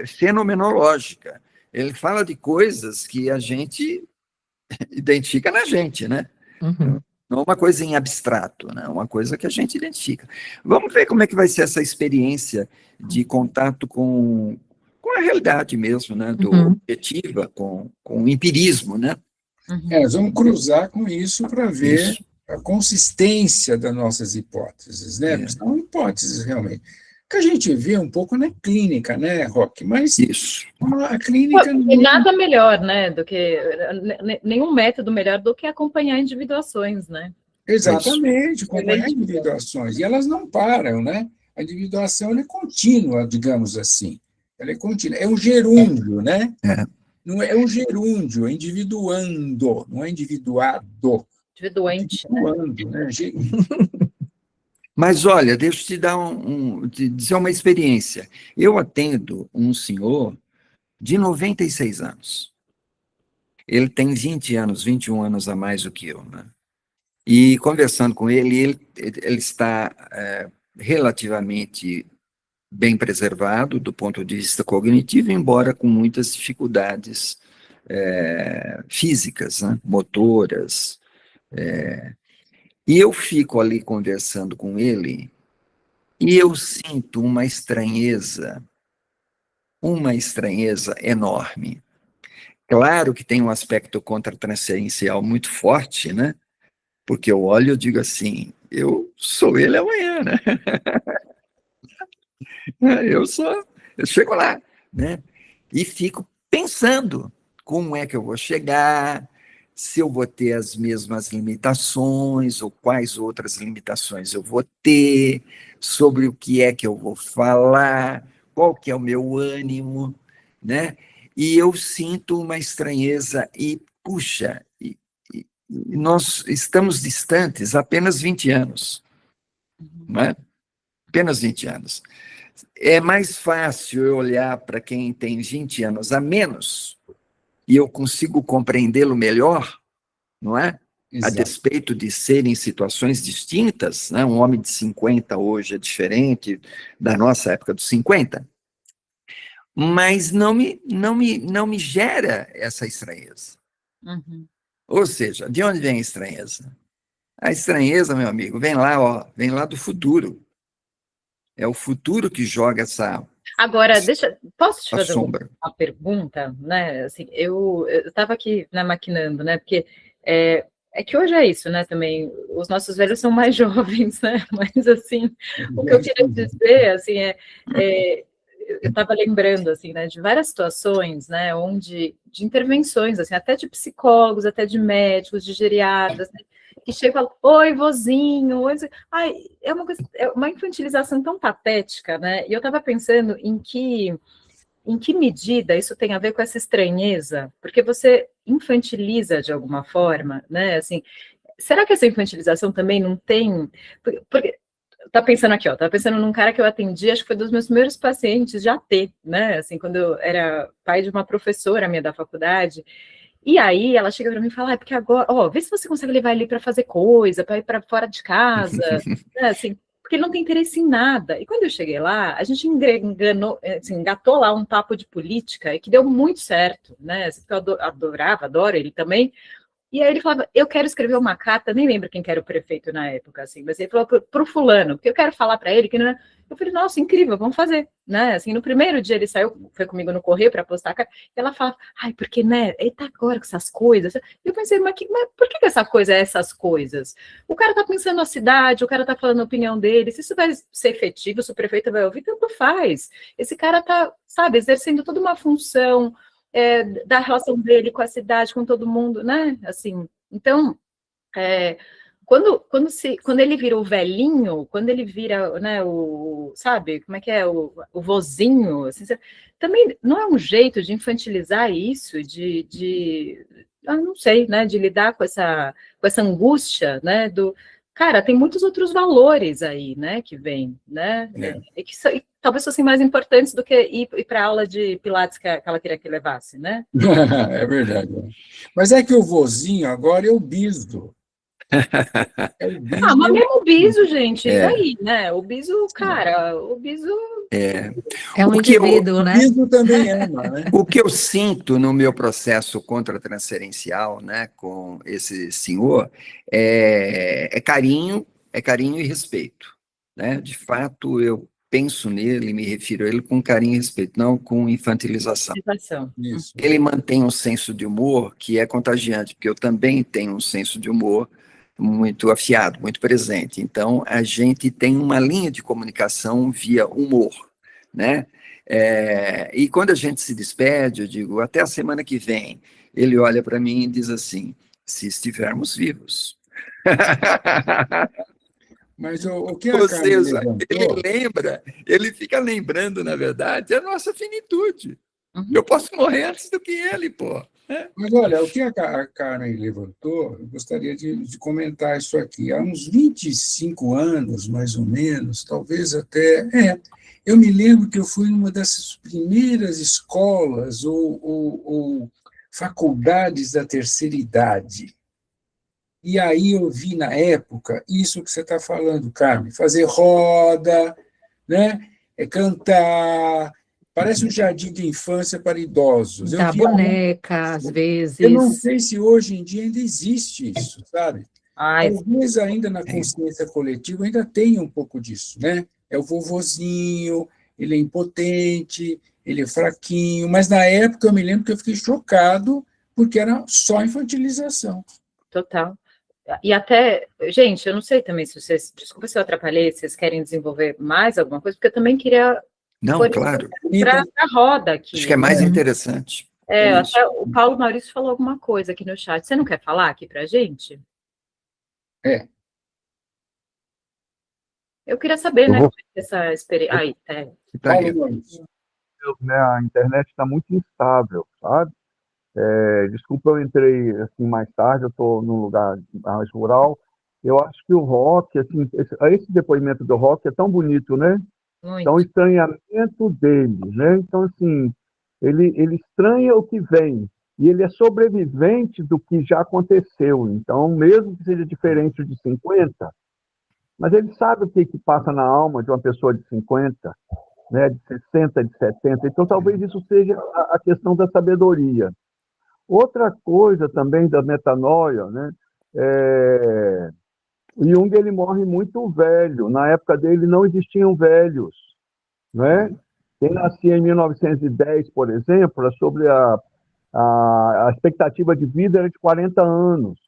fenomenológica. Ele fala de coisas que a gente identifica na gente, né? Uhum. Não uma coisa em abstrato, né? Uma coisa que a gente identifica. Vamos ver como é que vai ser essa experiência de contato com a realidade mesmo, né? Do objetiva, com o empirismo, né? Nós vamos cruzar com isso para ver a consistência das nossas hipóteses, né? Porque são hipóteses, realmente. Que a gente vê um pouco na clínica, né, Roque? Mas a clínica... E nada melhor, né, do que... Nenhum método melhor do que acompanhar individuações, né? Exatamente, acompanhar individuações. E elas não param, né? A individuação ela é contínua, digamos assim. Ela é contínua. É um gerúndio, né? Não é um gerúndio, é individuando, não é individuado. Individuante, individuando, né? Mas, olha, deixa eu te dar te dizer uma experiência. Eu atendo um senhor de 96 anos. Ele tem 20 anos, 21 anos a mais do que eu, né? E conversando com ele está relativamente bem preservado do ponto de vista cognitivo, embora com muitas dificuldades físicas, né? Motoras. E eu fico ali conversando com ele e eu sinto uma estranheza enorme. Claro que tem um aspecto contratransferencial muito forte, né? Porque eu olho e eu digo assim, eu sou ele amanhã, né? Eu chego lá, né? E fico pensando como é que eu vou chegar, se eu vou ter as mesmas limitações, ou quais outras limitações eu vou ter, sobre o que é que eu vou falar, qual que é o meu ânimo, né? E eu sinto uma estranheza e, puxa, nós estamos distantes apenas 20 anos, né? Apenas 20 anos. É mais fácil eu olhar para quem tem 20 anos a menos e eu consigo compreendê-lo melhor, não é? A despeito de serem situações distintas, né? Um homem de 50 hoje é diferente da nossa época dos 50, mas não me gera essa estranheza. Ou seja, de onde vem a estranheza? A estranheza, meu amigo, vem lá do futuro. É o futuro que joga essa... Agora, posso te fazer sombra. Uma pergunta, né? Assim, eu estava aqui, né, maquinando, né? Porque é que hoje é isso, né? Também os nossos velhos são mais jovens, né? Mas assim, o que eu queria dizer, assim, eu estava lembrando, assim, né, de várias situações, né, de intervenções, assim, até de psicólogos, até de médicos, de geriatras, né, que chegam e falam, oi, vozinho, oi, ai, é uma infantilização tão patética, né, e eu estava pensando em que medida isso tem a ver com essa estranheza, porque você infantiliza de alguma forma, né, assim, será que essa infantilização também não tem, porque tá pensando aqui, ó, tava pensando num cara que eu atendi, acho que foi dos meus primeiros pacientes já ter, né, assim, quando eu era pai de uma professora minha da faculdade, e aí ela chega para mim e fala, porque agora, ó, vê se você consegue levar ele para fazer coisa, para ir para fora de casa, né, assim, porque ele não tem interesse em nada. E quando eu cheguei lá, a gente enganou, assim, engatou lá um papo de política, e que deu muito certo, né, assim, eu adoro ele também. E aí ele falava, eu quero escrever uma carta, nem lembro quem que era o prefeito na época, assim, mas ele falou pro fulano, porque eu quero falar para ele que não é... Eu falei, nossa, incrível, vamos fazer, né? Assim, no primeiro dia ele saiu, foi comigo no correio para postar a carta, e ela fala, ai, porque, né, ele tá agora com essas coisas. E eu pensei, mas por que essa coisa é essas coisas? O cara tá pensando na cidade, o cara tá falando a opinião dele, se isso vai ser efetivo, se o prefeito vai ouvir, tanto faz. Esse cara tá, sabe, exercendo toda uma função, da relação dele com a cidade, com todo mundo, né? Assim, então, quando ele vira o velhinho, quando ele vira, né, sabe, como é que é, o vozinho, assim, também não é um jeito de infantilizar isso, eu não sei, né, de lidar com essa angústia, né, cara, tem muitos outros valores aí, né, que vem, né, e talvez fossem mais importantes do que ir para a aula de Pilates que ela queria que levasse, né? É verdade. Mas é que o vozinho agora é o biso. É o biso. Mas mesmo o biso, gente, e É. daí, né? O biso, cara, o biso... É um O que indivíduo, O né? biso também ama, né? O que eu sinto no meu processo contratransferencial, né, com esse senhor, é carinho e respeito, né? De fato, eu penso nele, me refiro a ele com carinho e respeito, não com infantilização. Isso. Ele mantém um senso de humor que é contagiante, porque eu também tenho um senso de humor muito afiado, muito presente. Então, a gente tem uma linha de comunicação via humor, né? E quando a gente se despede, eu digo, até a semana que vem, ele olha para mim e diz assim, se estivermos vivos. Mas o que a Ou Carmen seja, levantou... ele fica lembrando, na verdade, a nossa finitude. Uhum. Eu posso morrer antes do que ele, pô. Mas olha, o que a Karen levantou, eu gostaria de comentar isso aqui. Há uns 25 anos, mais ou menos, talvez até. Eu me lembro que eu fui numa dessas primeiras escolas ou faculdades da terceira idade. E aí eu vi na época isso que você está falando, Carmen, fazer roda, né? Cantar. Parece um jardim de infância para idosos. Da boneca, às vezes. Eu não sei se hoje em dia ainda existe isso, sabe? Talvez ainda na consciência coletiva ainda tenha um pouco disso, né? É o vovozinho, ele é impotente, ele é fraquinho, mas na época eu me lembro que eu fiquei chocado porque era só infantilização. Total. E até, gente, eu não sei também se vocês, desculpa se eu atrapalhei, se vocês querem desenvolver mais alguma coisa, porque eu também queria... Não, claro. Para a roda aqui. Acho que é mais interessante. Até o Paulo Maurício falou alguma coisa aqui no chat. Você não quer falar aqui para a gente? Eu queria saber, né, essa experiência. Aí, Paulo Maurício. Né, a internet está muito instável, sabe? Desculpa, eu entrei assim mais tarde, eu estou num lugar mais rural. Eu acho que o rock, assim, esse depoimento do rock é tão bonito, né? muito. Então, o estranhamento dele, né? Então, assim, ele estranha o que vem, e ele é sobrevivente do que já aconteceu. Então, mesmo que seja diferente de 50, mas ele sabe o que passa na alma de uma pessoa de 50, né, de 60, de 70. Então, talvez isso seja a questão da sabedoria. Outra coisa também da metanoia, né? O Jung, ele morre muito velho. Na época dele não existiam velhos, né? Quem nascia em 1910, por exemplo, sobre a expectativa de vida era de 40 anos.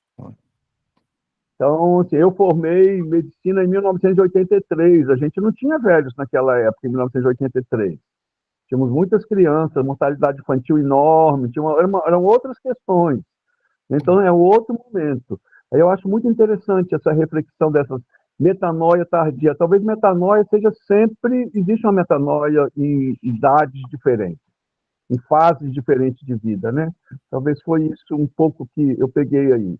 Então, assim, eu formei medicina em 1983. A gente não tinha velhos naquela época, em 1983. Tínhamos muitas crianças, mortalidade infantil enorme, eram outras questões. Então, é outro momento. Aí eu acho muito interessante essa reflexão dessa metanoia tardia. Talvez metanoia seja sempre... Existe uma metanoia em idades diferentes, em fases diferentes de vida, né? Talvez foi isso um pouco que eu peguei aí.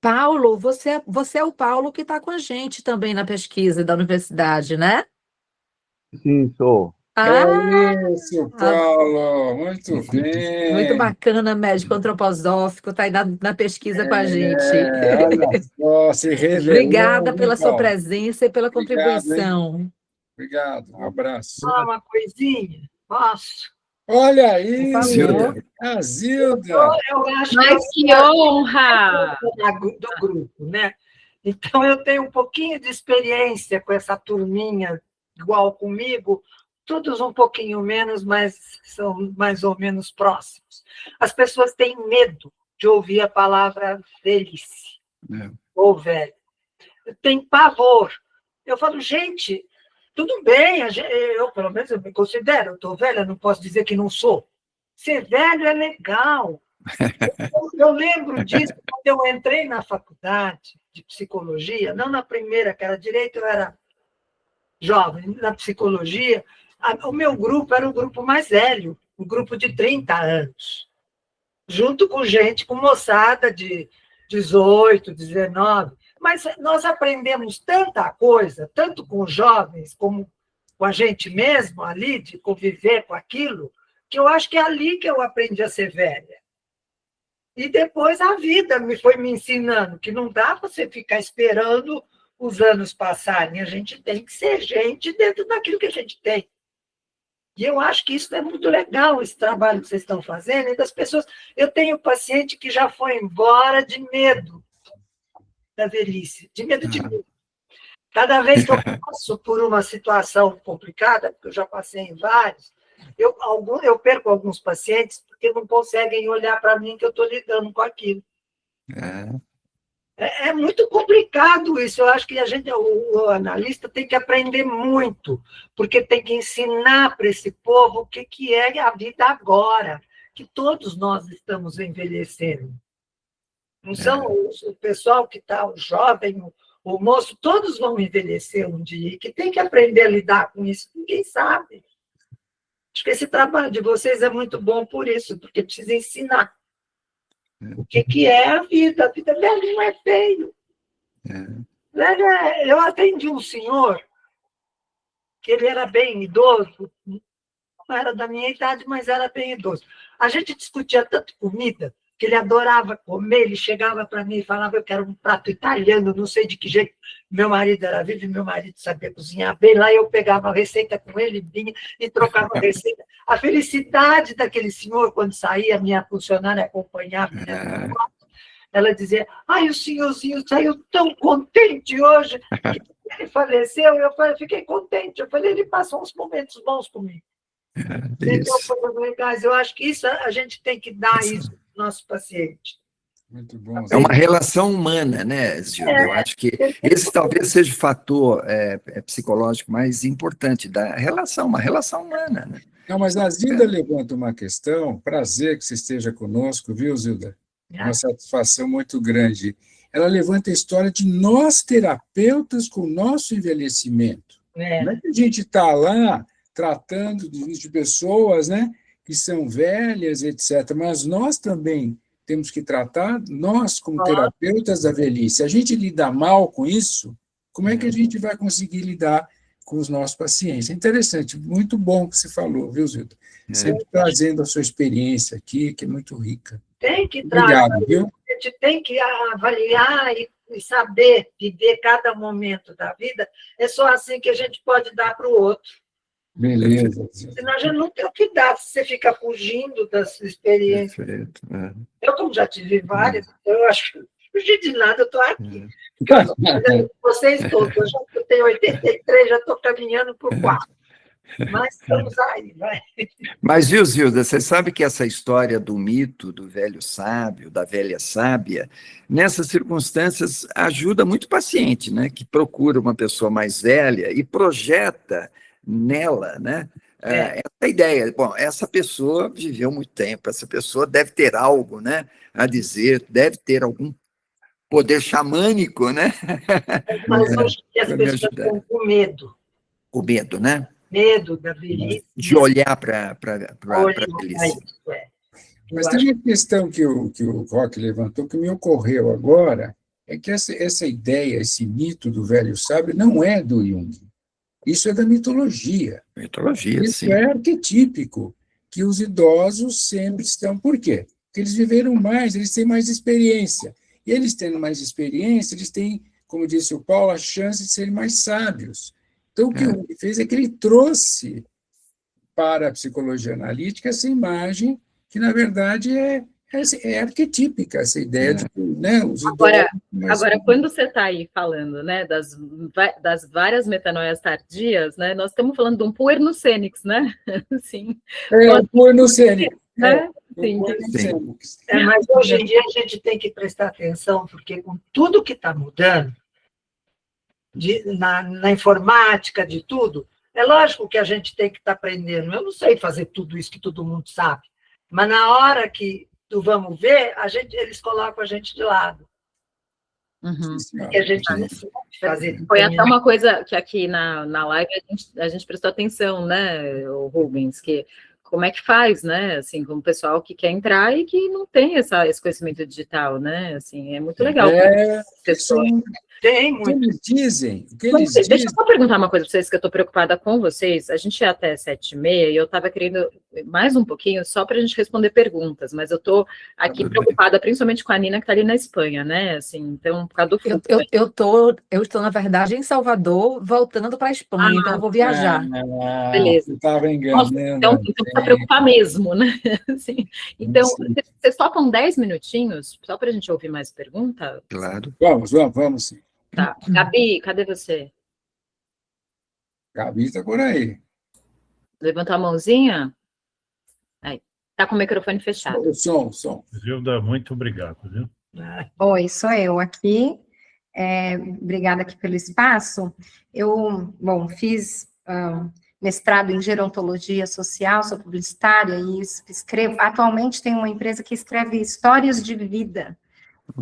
Paulo, você é o Paulo que está com a gente também na pesquisa da universidade, né? Sim, sou. É isso, Ah, Paulo, muito muito bem. bacana, médico antroposófico, está aí na pesquisa com a gente. Olha só, se revelou, Obrigada viu, pela sua Paulo? presença e pela Obrigado, hein? contribuição. Obrigado, um abraço. Falar uma coisinha? Posso? Olha Por aí, favor. Zilda, a Zilda. Eu acho que Mas que honra! do grupo, né? Então, eu tenho um pouquinho de experiência com essa turminha igual comigo, todos um pouquinho menos, mas são mais ou menos próximos. As pessoas têm medo de ouvir a palavra velhice ou velho. Tem pavor. Eu falo, gente, tudo bem, eu pelo menos eu me considero, eu estou velha, não posso dizer que não sou. Ser velho é legal. Eu lembro disso quando eu entrei na faculdade de psicologia, não na primeira, que era direito, eu era jovem, na psicologia, o meu grupo era o grupo mais velho, o grupo de 30 anos, junto com gente, com moçada de 18, 19. Mas nós aprendemos tanta coisa, tanto com os jovens como com a gente mesmo ali, de conviver com aquilo, que eu acho que é ali que eu aprendi a ser velha. E depois a vida foi me ensinando que não dá para você ficar esperando os anos passarem, a gente tem que ser gente dentro daquilo que a gente tem. E eu acho que isso é muito legal, esse trabalho que vocês estão fazendo, e das pessoas. Eu tenho paciente que já foi embora de medo da velhice, de medo de mim. Cada vez que eu passo por uma situação complicada, porque eu já passei em vários, eu perco alguns pacientes porque não conseguem olhar para mim que eu estou lidando com aquilo. É muito complicado isso. Eu acho que o analista tem que aprender muito, porque tem que ensinar para esse povo o que é a vida agora, que todos nós estamos envelhecendo. Não são o pessoal que está, o jovem, o moço, todos vão envelhecer um dia, e que tem que aprender a lidar com isso, ninguém sabe. Acho que esse trabalho de vocês é muito bom por isso, porque precisa ensinar o que é a vida. A vida velho não é feio. Velho eu atendi um senhor que ele era bem idoso, não era da minha idade, mas era bem idoso. A gente discutia tanto comida, que ele adorava comer, ele chegava para mim e falava, eu quero um prato italiano, não sei de que jeito. Meu marido era vivo e meu marido sabia cozinhar bem. Lá eu pegava a receita com ele, vinha e trocava a receita. A felicidade daquele senhor, quando saía, minha funcionária acompanhava, ela dizia, ai, o senhorzinho saiu tão contente hoje, que ele faleceu. Eu fiquei contente. Eu falei, ele passou uns momentos bons comigo. Então, foram legais. Eu acho que isso a gente tem que dar isso para o nosso paciente. Muito bom. É uma relação humana, né, Zilda? Eu acho que esse talvez seja o fator psicológico mais importante da relação, uma relação humana, né? Não, mas a Zilda levanta uma questão, prazer que você esteja conosco, viu, Zilda? Uma satisfação muito grande. Ela levanta a história de nós, terapeutas, com o nosso envelhecimento. Não é que a gente está lá tratando de pessoas, né, que são velhas, etc., mas nós também temos que tratar, nós, como terapeutas da velhice. Se a gente lidar mal com isso, como é que a gente vai conseguir lidar com os nossos pacientes? É interessante, muito bom que você falou, viu, Zilda? Sempre trazendo a sua experiência aqui, que é muito rica. Tem que Obrigado, viu? A gente tem que avaliar e saber viver cada momento da vida. É só assim que a gente pode dar para o outro. Beleza. Senão a gente não tem o que dar, se você fica fugindo das experiências. Perfeito. Eu, como já tive várias, eu acho que não fugi de nada, eu estou aqui. Vocês todos, eu tenho 83, já estou caminhando para o 4. Mas estamos aí, vai. Mas, viu, Zilda, você sabe que essa história do mito do velho sábio, da velha sábia, nessas circunstâncias ajuda muito o paciente, né, que procura uma pessoa mais velha e projeta nela, né, essa ideia. Bom, essa pessoa viveu muito tempo, essa pessoa deve ter algo, né, a dizer, deve ter algum poder xamânico, né? Mas hoje as pessoas estão com medo. O medo, né? Medo da velhice. De olhar para a velhice. Mas tem uma questão que o Roque levantou que me ocorreu agora, é que essa ideia, esse mito do velho sábio não é do Jung. Isso é da mitologia. Mitologia, Isso sim. é arquetípico, que os idosos sempre estão. Por quê? Porque eles viveram mais, eles têm mais experiência. E eles tendo mais experiência, eles têm, como disse o Paulo, a chance de serem mais sábios. Então, o que o Jung fez é que ele trouxe para a psicologia analítica essa imagem que, na verdade, é arquetípica, essa ideia de, né, os Agora, idosos... agora, quando você está aí falando, né, das várias metanoias tardias, né, nós estamos falando de um puer-no-cênix, né? Sim. o puer-no-cênix. Né? Sim. Mas hoje em dia a gente tem que prestar atenção, porque com tudo que está mudando, na informática, de tudo, é lógico que a gente tem que estar aprendendo. Eu não sei fazer tudo isso que todo mundo sabe, mas na hora que vamos ver, eles colocam a gente de lado. Uhum. Que a gente não sabe fazer. Foi até uma coisa que aqui na live a gente prestou atenção, né, o Rubens, que como é que faz, né, assim, com o pessoal que quer entrar e que não tem esse conhecimento digital, né, assim, é muito legal. Tem muito. O que eles dizem? Deixa eu só perguntar uma coisa para vocês, que eu estou preocupada com vocês. A gente ia até 7h30 e eu estava querendo mais um pouquinho só para a gente responder perguntas, mas eu estou aqui preocupada principalmente com a Nina, que está ali na Espanha, né? Assim, então, por causa do fluxo. Eu estou, na verdade, em Salvador, voltando para a Espanha, então eu vou viajar. Beleza. Estava enganando. Então precisa preocupar mesmo, né? Assim, então, vocês topam 10 minutinhos, só para a gente ouvir mais pergunta? Claro. Vamos sim. Tá. Gabi, cadê você? Gabi está por aí. Levantou a mãozinha? Aí. Tá com o microfone fechado. O som. Gilda, muito obrigado, viu? Oi, sou eu aqui. Obrigada aqui pelo espaço. Eu, fiz mestrado em gerontologia social, sou publicitária e escrevo. Atualmente tenho uma empresa que escreve histórias de vida.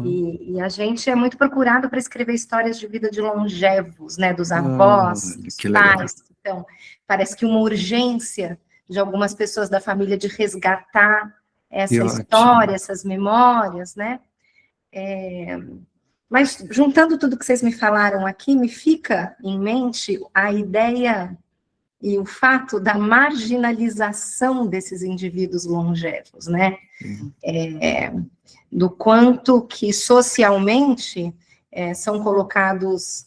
E a gente é muito procurado para escrever histórias de vida de longevos, né, dos avós, dos pais. Então, parece que uma urgência de algumas pessoas da família de resgatar essa história, essas memórias, né? Mas, juntando tudo que vocês me falaram aqui, me fica em mente a ideia e o fato da marginalização desses indivíduos longevos, né? Do quanto que socialmente são colocados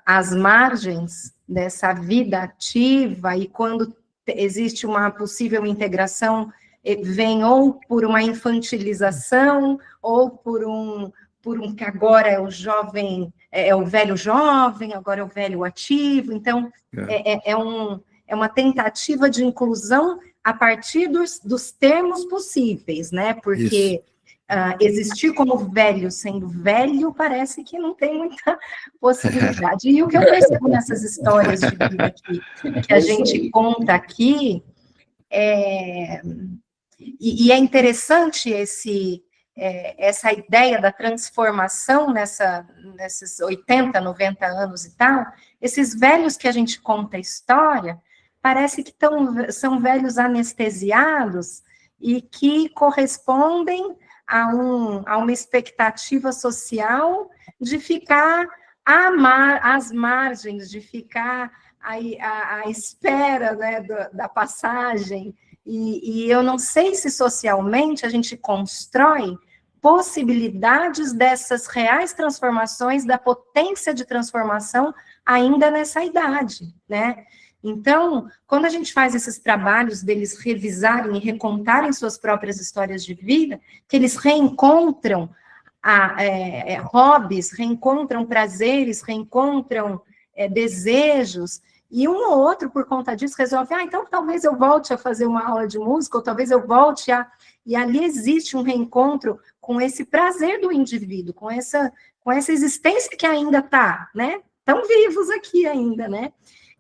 às margens dessa vida ativa, e quando existe uma possível integração, vem ou por uma infantilização, ou por um que agora é o jovem, é o velho jovem, agora é o velho ativo. Então, é uma tentativa de inclusão a partir dos termos possíveis, né? Porque existir como velho sendo velho parece que não tem muita possibilidade. E o que eu percebo nessas histórias de vida que a gente conta aqui, e é interessante essa ideia da transformação nesses 80, 90 anos e tal, esses velhos que a gente conta a história, parece que são velhos anestesiados e que correspondem a uma expectativa social de ficar às margens, de ficar à espera, né, da passagem. E eu não sei se socialmente a gente constrói possibilidades dessas reais transformações, da potência de transformação ainda nessa idade, né? Então, quando a gente faz esses trabalhos deles revisarem e recontarem suas próprias histórias de vida, que eles reencontram hobbies, reencontram prazeres, reencontram desejos, e um ou outro, por conta disso, resolve, então talvez eu volte a fazer uma aula de música, ou talvez eu volte a... E ali existe um reencontro com esse prazer do indivíduo, com essa existência que ainda está, né? Estão vivos aqui ainda, né?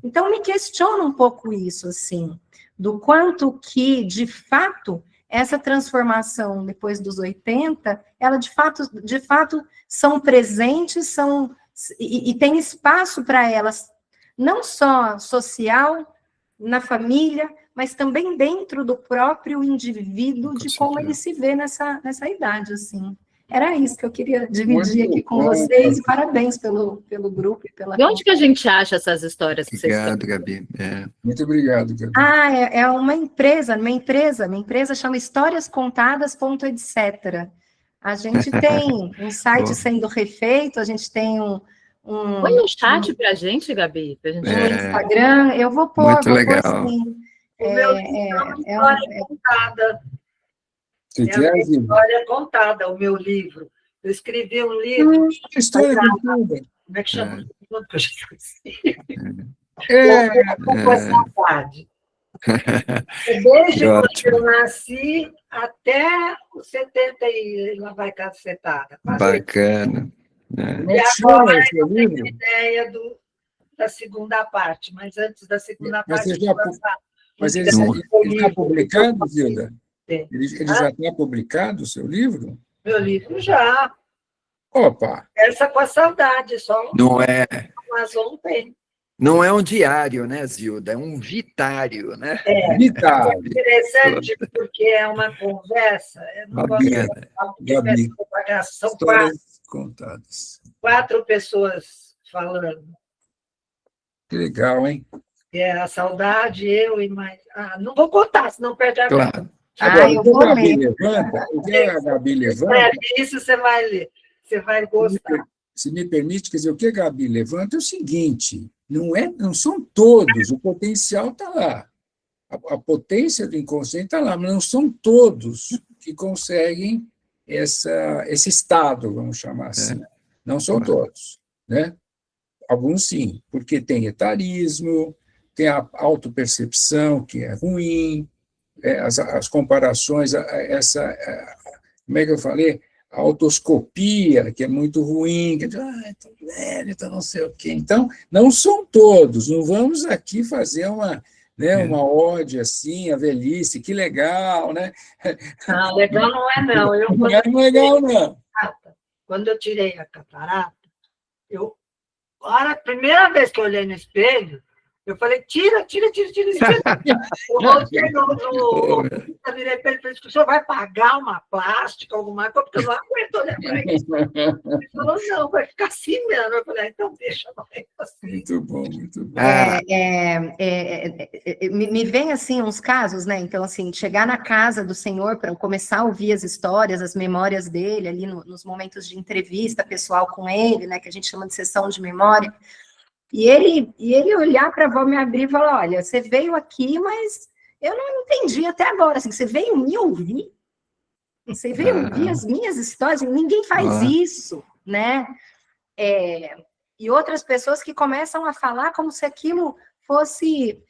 Então, me questiona um pouco isso, assim, do quanto que, de fato, essa transformação depois dos 80, ela, de fato são presentes, e tem espaço para elas, não só social, na família, mas também dentro do próprio indivíduo, de como ele se vê nessa idade, assim. Era isso que eu queria dividir aqui com vocês, e parabéns pelo grupo e pela... De onde que a gente acha essas histórias que vocês Obrigado, têm? Gabi. Muito obrigado, Gabi. É uma empresa, minha empresa chama historiascontadas.etc. A gente tem um site sendo refeito, a gente tem um Põe no chat pra gente, Gabi. Pra gente... Instagram, eu vou pôr. Muito legal. Sim. O meu história contada. Você É quer, a Zilda? história contada, o meu livro. Eu escrevi um livro. História contada. Como é que chama? Que eu já esqueci. Com saudade. Desde quando eu nasci até os 70 e lá vai cacetada. Bacana. Como é que chama esse livro? Ideia da segunda parte, mas antes da segunda Mas parte... Mas ele está publicado, Zilda? Ele já está publicado, o seu livro? Meu livro já. Opa! Essa com a saudade, só. Não é... Amazon tem. Não é um diário, né, Zilda? É um vitário, né? Vitário. Interessante, porque é uma conversa. Eu não gosto de falar porque Gabi. são Histórias contadas. 4 pessoas falando. Que legal, hein? É a saudade, eu e mais... não vou contar, senão perde a graça. Claro. Agora, eu o que vou a Gabi ler. levanta, o que a Gabi levanta, Isso você vai ler. Você vai gostar. se me permite, quer dizer, o que a Gabi levanta é o seguinte, não são todos, o potencial está lá. A potência do inconsciente está lá, mas não são todos que conseguem esse estado, vamos chamar assim. Não são todos, né? Alguns sim, porque tem etarismo, tem a autopercepção, que é ruim, as comparações, como é que eu falei? A autoscopia, que é muito ruim, que estou velho, então não sei o quê. Então, não são todos, não vamos aqui fazer uma ode assim, a velhice, que legal, né? Não, legal não é, não. Não é legal, não. Quando eu tirei a catarata, a primeira vez que eu olhei no espelho, eu falei, tira. Eu voltei eu virei para ele e falei, o senhor vai pagar uma plástica, alguma coisa, porque eu não aguento olhar para isso. Ele falou, não, vai ficar assim mesmo. Eu falei, então deixa, vai assim. Muito bom, muito bom. Me vem, assim, uns casos, né? Então, assim, chegar na casa do senhor para começar a ouvir as histórias, as memórias dele, ali nos momentos de entrevista pessoal com ele, né? Que a gente chama de sessão de memória. E ele olhar para a avó, me abrir e falar, olha, você veio aqui, mas eu não entendi até agora, assim, você veio me ouvir? Você veio ouvir as minhas histórias? Ninguém faz isso, né? E outras pessoas que começam a falar como se aquilo fosse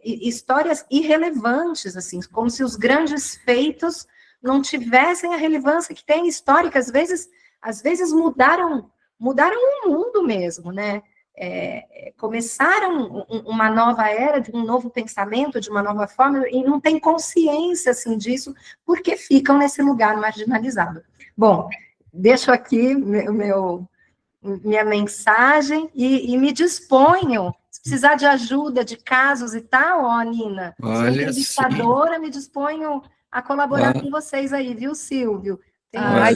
histórias irrelevantes, assim, como se os grandes feitos não tivessem a relevância que tem histórica, às vezes mudaram o mundo mesmo, né? Começaram uma nova era, de um novo pensamento, de uma nova forma, e não tem consciência, assim, disso, porque ficam nesse lugar marginalizado. Bom, deixo aqui minha mensagem e me disponho, se precisar de ajuda, de casos e tal, Nina, sou entrevistadora, me disponho a colaborar com vocês aí, viu, Silvio?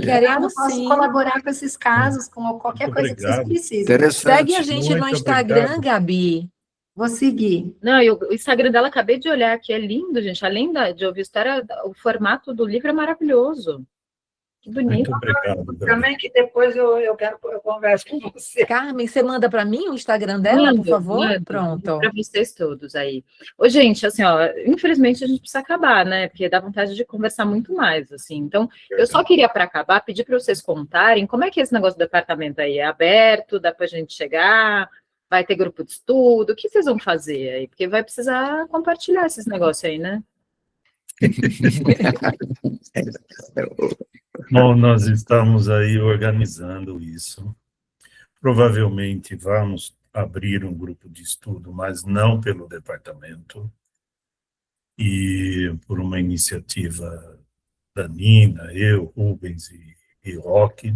Queremos posso sim. colaborar com esses casos, com qualquer Muito coisa obrigado. que vocês precisem. Interessante. Segue a gente no Muito Instagram, obrigado. Gabi. Vou seguir. Não, e o Instagram dela, acabei de olhar aqui, é lindo, gente. Além de ouvir história, o formato do livro é maravilhoso. Que bonito. Muito obrigado. Gabi. Também que depois eu converso com você. Carmen, você manda para mim o Instagram dela, por favor? Mando Pronto. para vocês todos aí. Ô, gente, assim, ó, infelizmente a gente precisa acabar, né? Porque dá vontade de conversar muito mais, assim. Então, eu só queria, para acabar, pedir para vocês contarem como é que é esse negócio do departamento aí. É aberto? Dá para a gente chegar? Vai ter grupo de estudo? O que vocês vão fazer aí? Porque vai precisar compartilhar esses negócios aí, né? Bom, nós estamos aí organizando isso. Provavelmente vamos abrir um grupo de estudo, mas não pelo departamento, e por uma iniciativa da Nina, eu, Rubens e Roque.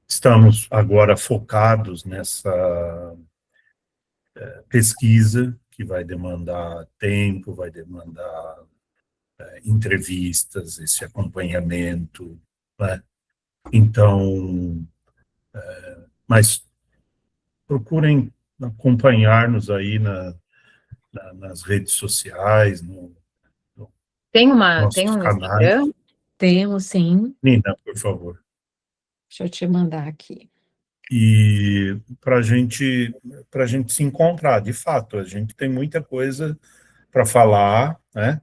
Estamos agora focados pesquisa, que vai demandar tempo, vai demandar entrevistas, esse acompanhamento, né? Então, mas procurem acompanhar-nos aí nas redes sociais, Tem um nossos canais. Instagram? Temos, sim. Nina, por favor. Deixa eu te mandar aqui. E para a gente se encontrar, de fato, a gente tem muita coisa para falar, né?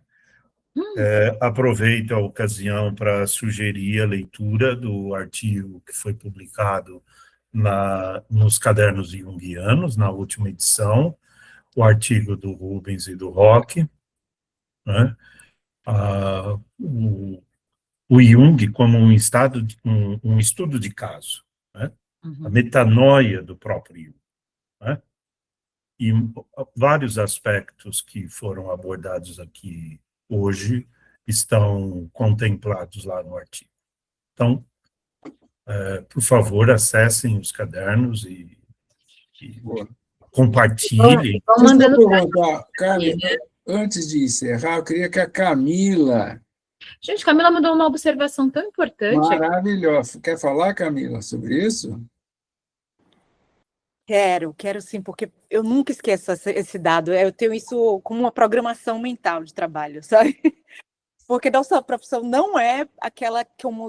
Aproveito a ocasião para sugerir a leitura do artigo que foi publicado nos Cadernos Jungianos, na última edição, o artigo do Rubens e do Roque, né? O Jung como um estudo de caso, né? A metanoia do próprio Jung, né? E vários aspectos que foram abordados aqui hoje estão contemplados lá no artigo. Então, por favor, acessem os cadernos e compartilhem. Vão mandando Carmen, antes de encerrar, eu queria que a Camila... Gente, Camila mandou uma observação tão importante. Maravilhosa. Quer falar, Camila, sobre isso? Quero sim, porque eu nunca esqueço esse dado. Eu tenho isso como uma programação mental de trabalho, sabe? Porque nossa profissão não é aquela como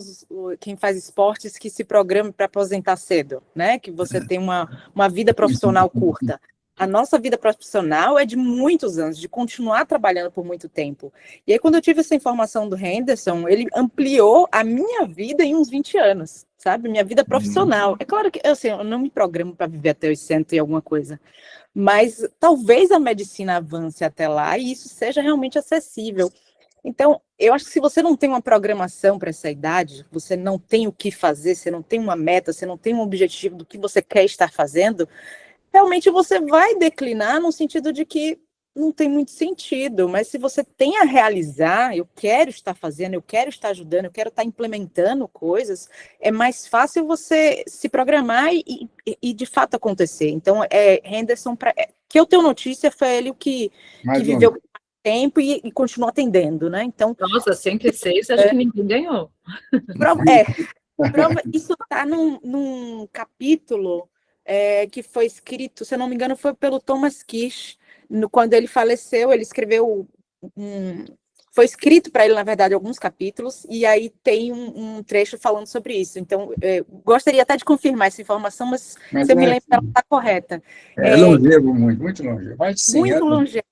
quem faz esportes que se programa para aposentar cedo, né? Que você tem uma vida profissional curta. A nossa vida profissional é de muitos anos, de continuar trabalhando por muito tempo. E aí, quando eu tive essa informação do Henderson, ele ampliou a minha vida em uns 20 anos, sabe? Minha vida profissional. É claro que assim, eu não me programo para viver até os 100 e alguma coisa, mas talvez a medicina avance até lá e isso seja realmente acessível. Então, eu acho que se você não tem uma programação para essa idade, você não tem o que fazer, você não tem uma meta, você não tem um objetivo do que você quer estar fazendo, realmente você vai declinar no sentido de que não tem muito sentido, mas se você tem a realizar, eu quero estar fazendo, eu quero estar ajudando, eu quero estar implementando coisas, é mais fácil você se programar e de fato acontecer. Então, Henderson, que eu tenho notícia, foi ele que viveu tempo e continuou atendendo, né? Então, nossa, 106, acho que ninguém ganhou. Isso está num capítulo que foi escrito, se eu não me engano, foi pelo Thomas Kish, quando ele faleceu, ele escreveu foi escrito para ele, na verdade, alguns capítulos, e aí tem um trecho falando sobre isso. Então, gostaria até de confirmar essa informação, mas você me lembra que ela está correta. Longevo, muito longevo. Muito longevo.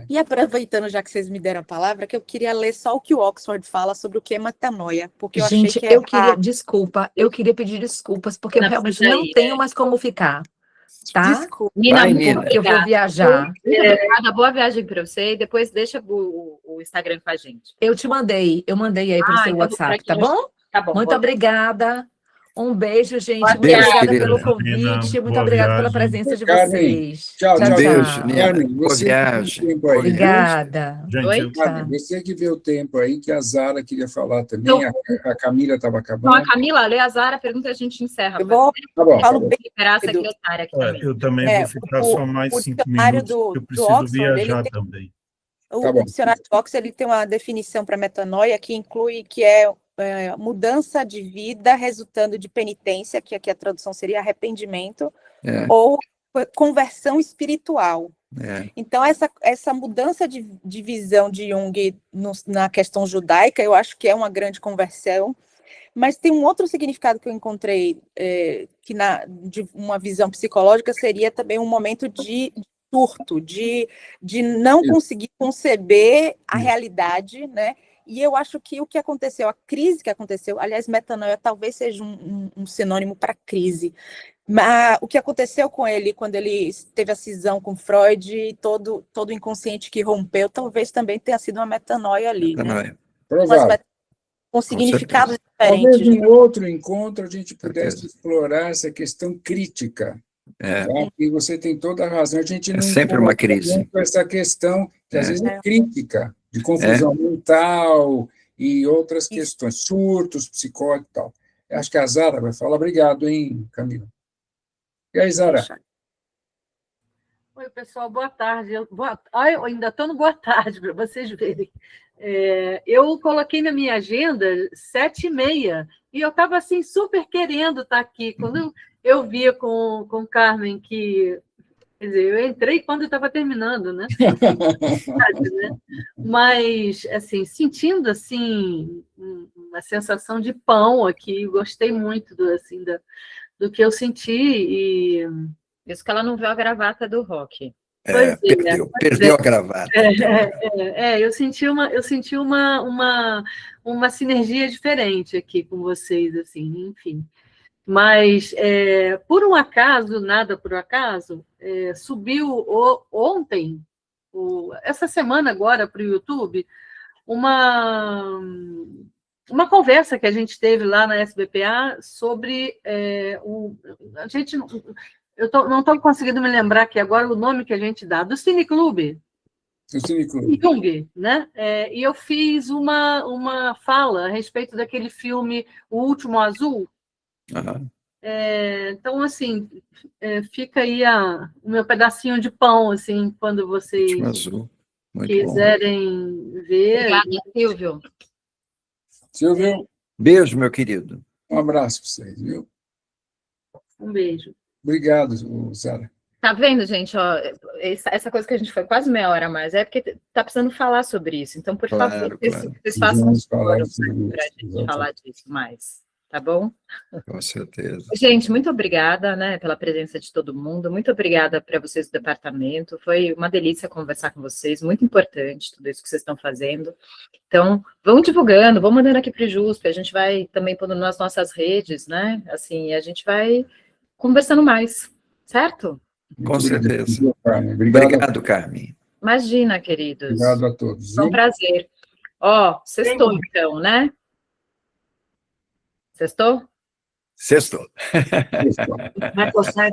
E aproveitando, já que vocês me deram a palavra, que eu queria ler só o que o Oxford fala sobre o que é metanoia, porque eu achei que eu queria pedir desculpas, porque eu realmente não tenho mais como ficar, tá? Desculpa. Nina, porque eu vou viajar. Muito obrigada, boa viagem para você, e depois deixa o Instagram com a gente. Eu mandei aí para o seu WhatsApp, tá bom? Tá bom. Muito obrigada. Um beijo, gente. Boa muito obrigada querida. pelo convite. Muito obrigada pela presença de Carmen, vocês. tchau. Beijo, Nina. Carmen, Boa você viagem. que viu o tempo aí, Obrigada. Oi? Carmen, você que viu o tempo aí, que a Zara queria falar também, a Camila estava acabando. Então, a Camila, lê a Zara, pergunta e a gente encerra. Eu vou Tá bom. falo bem Esperar a secretária aqui também. Eu também vou ficar só mais 5 dicionário minutos, porque eu do preciso Oxford, viajar ele tem- também. O dicionário de Oxford, ele tem uma definição para metanoia que inclui que é mudança de vida resultando de penitência, que aqui a tradução seria arrependimento, ou conversão espiritual. Então, essa mudança de visão de Jung na questão judaica, eu acho que é uma grande conversão, mas tem um outro significado que eu encontrei, que de uma visão psicológica seria também um momento de surto, de não conseguir conceber a realidade, né? E eu acho que o que aconteceu, a crise que aconteceu, aliás, metanoia talvez seja um sinônimo para crise, mas o que aconteceu com ele quando ele teve a cisão com Freud, todo o inconsciente que rompeu, talvez também tenha sido uma metanoia ali, né? Provável. Com significados Talvez diferentes. em outro encontro a gente pudesse explorar essa questão crítica. E você tem toda a razão. A gente não sempre uma crise. Com essa questão, que às vezes é crítica, de confusão mental e outras questões, surtos, psicóticos e tal. Eu acho que a Zara vai falar. Obrigado, hein, Camila? E aí, Zara? Oi, pessoal, boa tarde. Eu ainda estou no boa tarde, para vocês verem. Eu coloquei na minha agenda 7h30, e eu estava assim, super querendo estar aqui. Quando eu via com Carmen que... Quer dizer, eu entrei quando eu estava terminando, né? Mas, assim, sentindo assim, uma sensação de pão aqui, gostei muito do que eu senti. E Isso que ela não viu a gravata do Rock. Perdeu a gravata. Eu senti uma sinergia diferente aqui com vocês, assim, enfim. Mas, por um acaso, nada por acaso, subiu ontem, essa semana agora, para o YouTube, uma conversa que a gente teve lá na SBPA sobre a gente eu não estou conseguindo me lembrar aqui agora o nome que a gente dá, do Cineclube. Do Cineclube. Jung, né? E eu fiz uma fala a respeito daquele filme O Último Azul. Aham. Então, assim, fica aí o meu pedacinho de pão, assim, quando vocês Último Azul. Muito quiserem ver. Obrigada, Silvio. Silvio, Beijo, meu querido. um abraço para vocês, viu? Um beijo. Obrigado, Sara. Tá vendo, gente? Ó, essa coisa que a gente foi quase meia hora a mais é porque tá precisando falar sobre isso. Então, por favor, vocês façam Vamos falar para sobre a gente falar disso mais. Tá bom? Com certeza. Gente, muito obrigada, né, pela presença de todo mundo. Muito obrigada para vocês do departamento. Foi uma delícia conversar com vocês. Muito importante tudo isso que vocês estão fazendo. Então, vão divulgando, vão mandando aqui para o JUSP. A gente vai também pondo nas nossas redes, né? Assim, a gente vai conversando mais, certo? Com certeza. Obrigado, Carmen. Imagina, queridos. Obrigado a todos. Foi um prazer. Ó, sextou então, né? Sextou? Sextou. Vai postar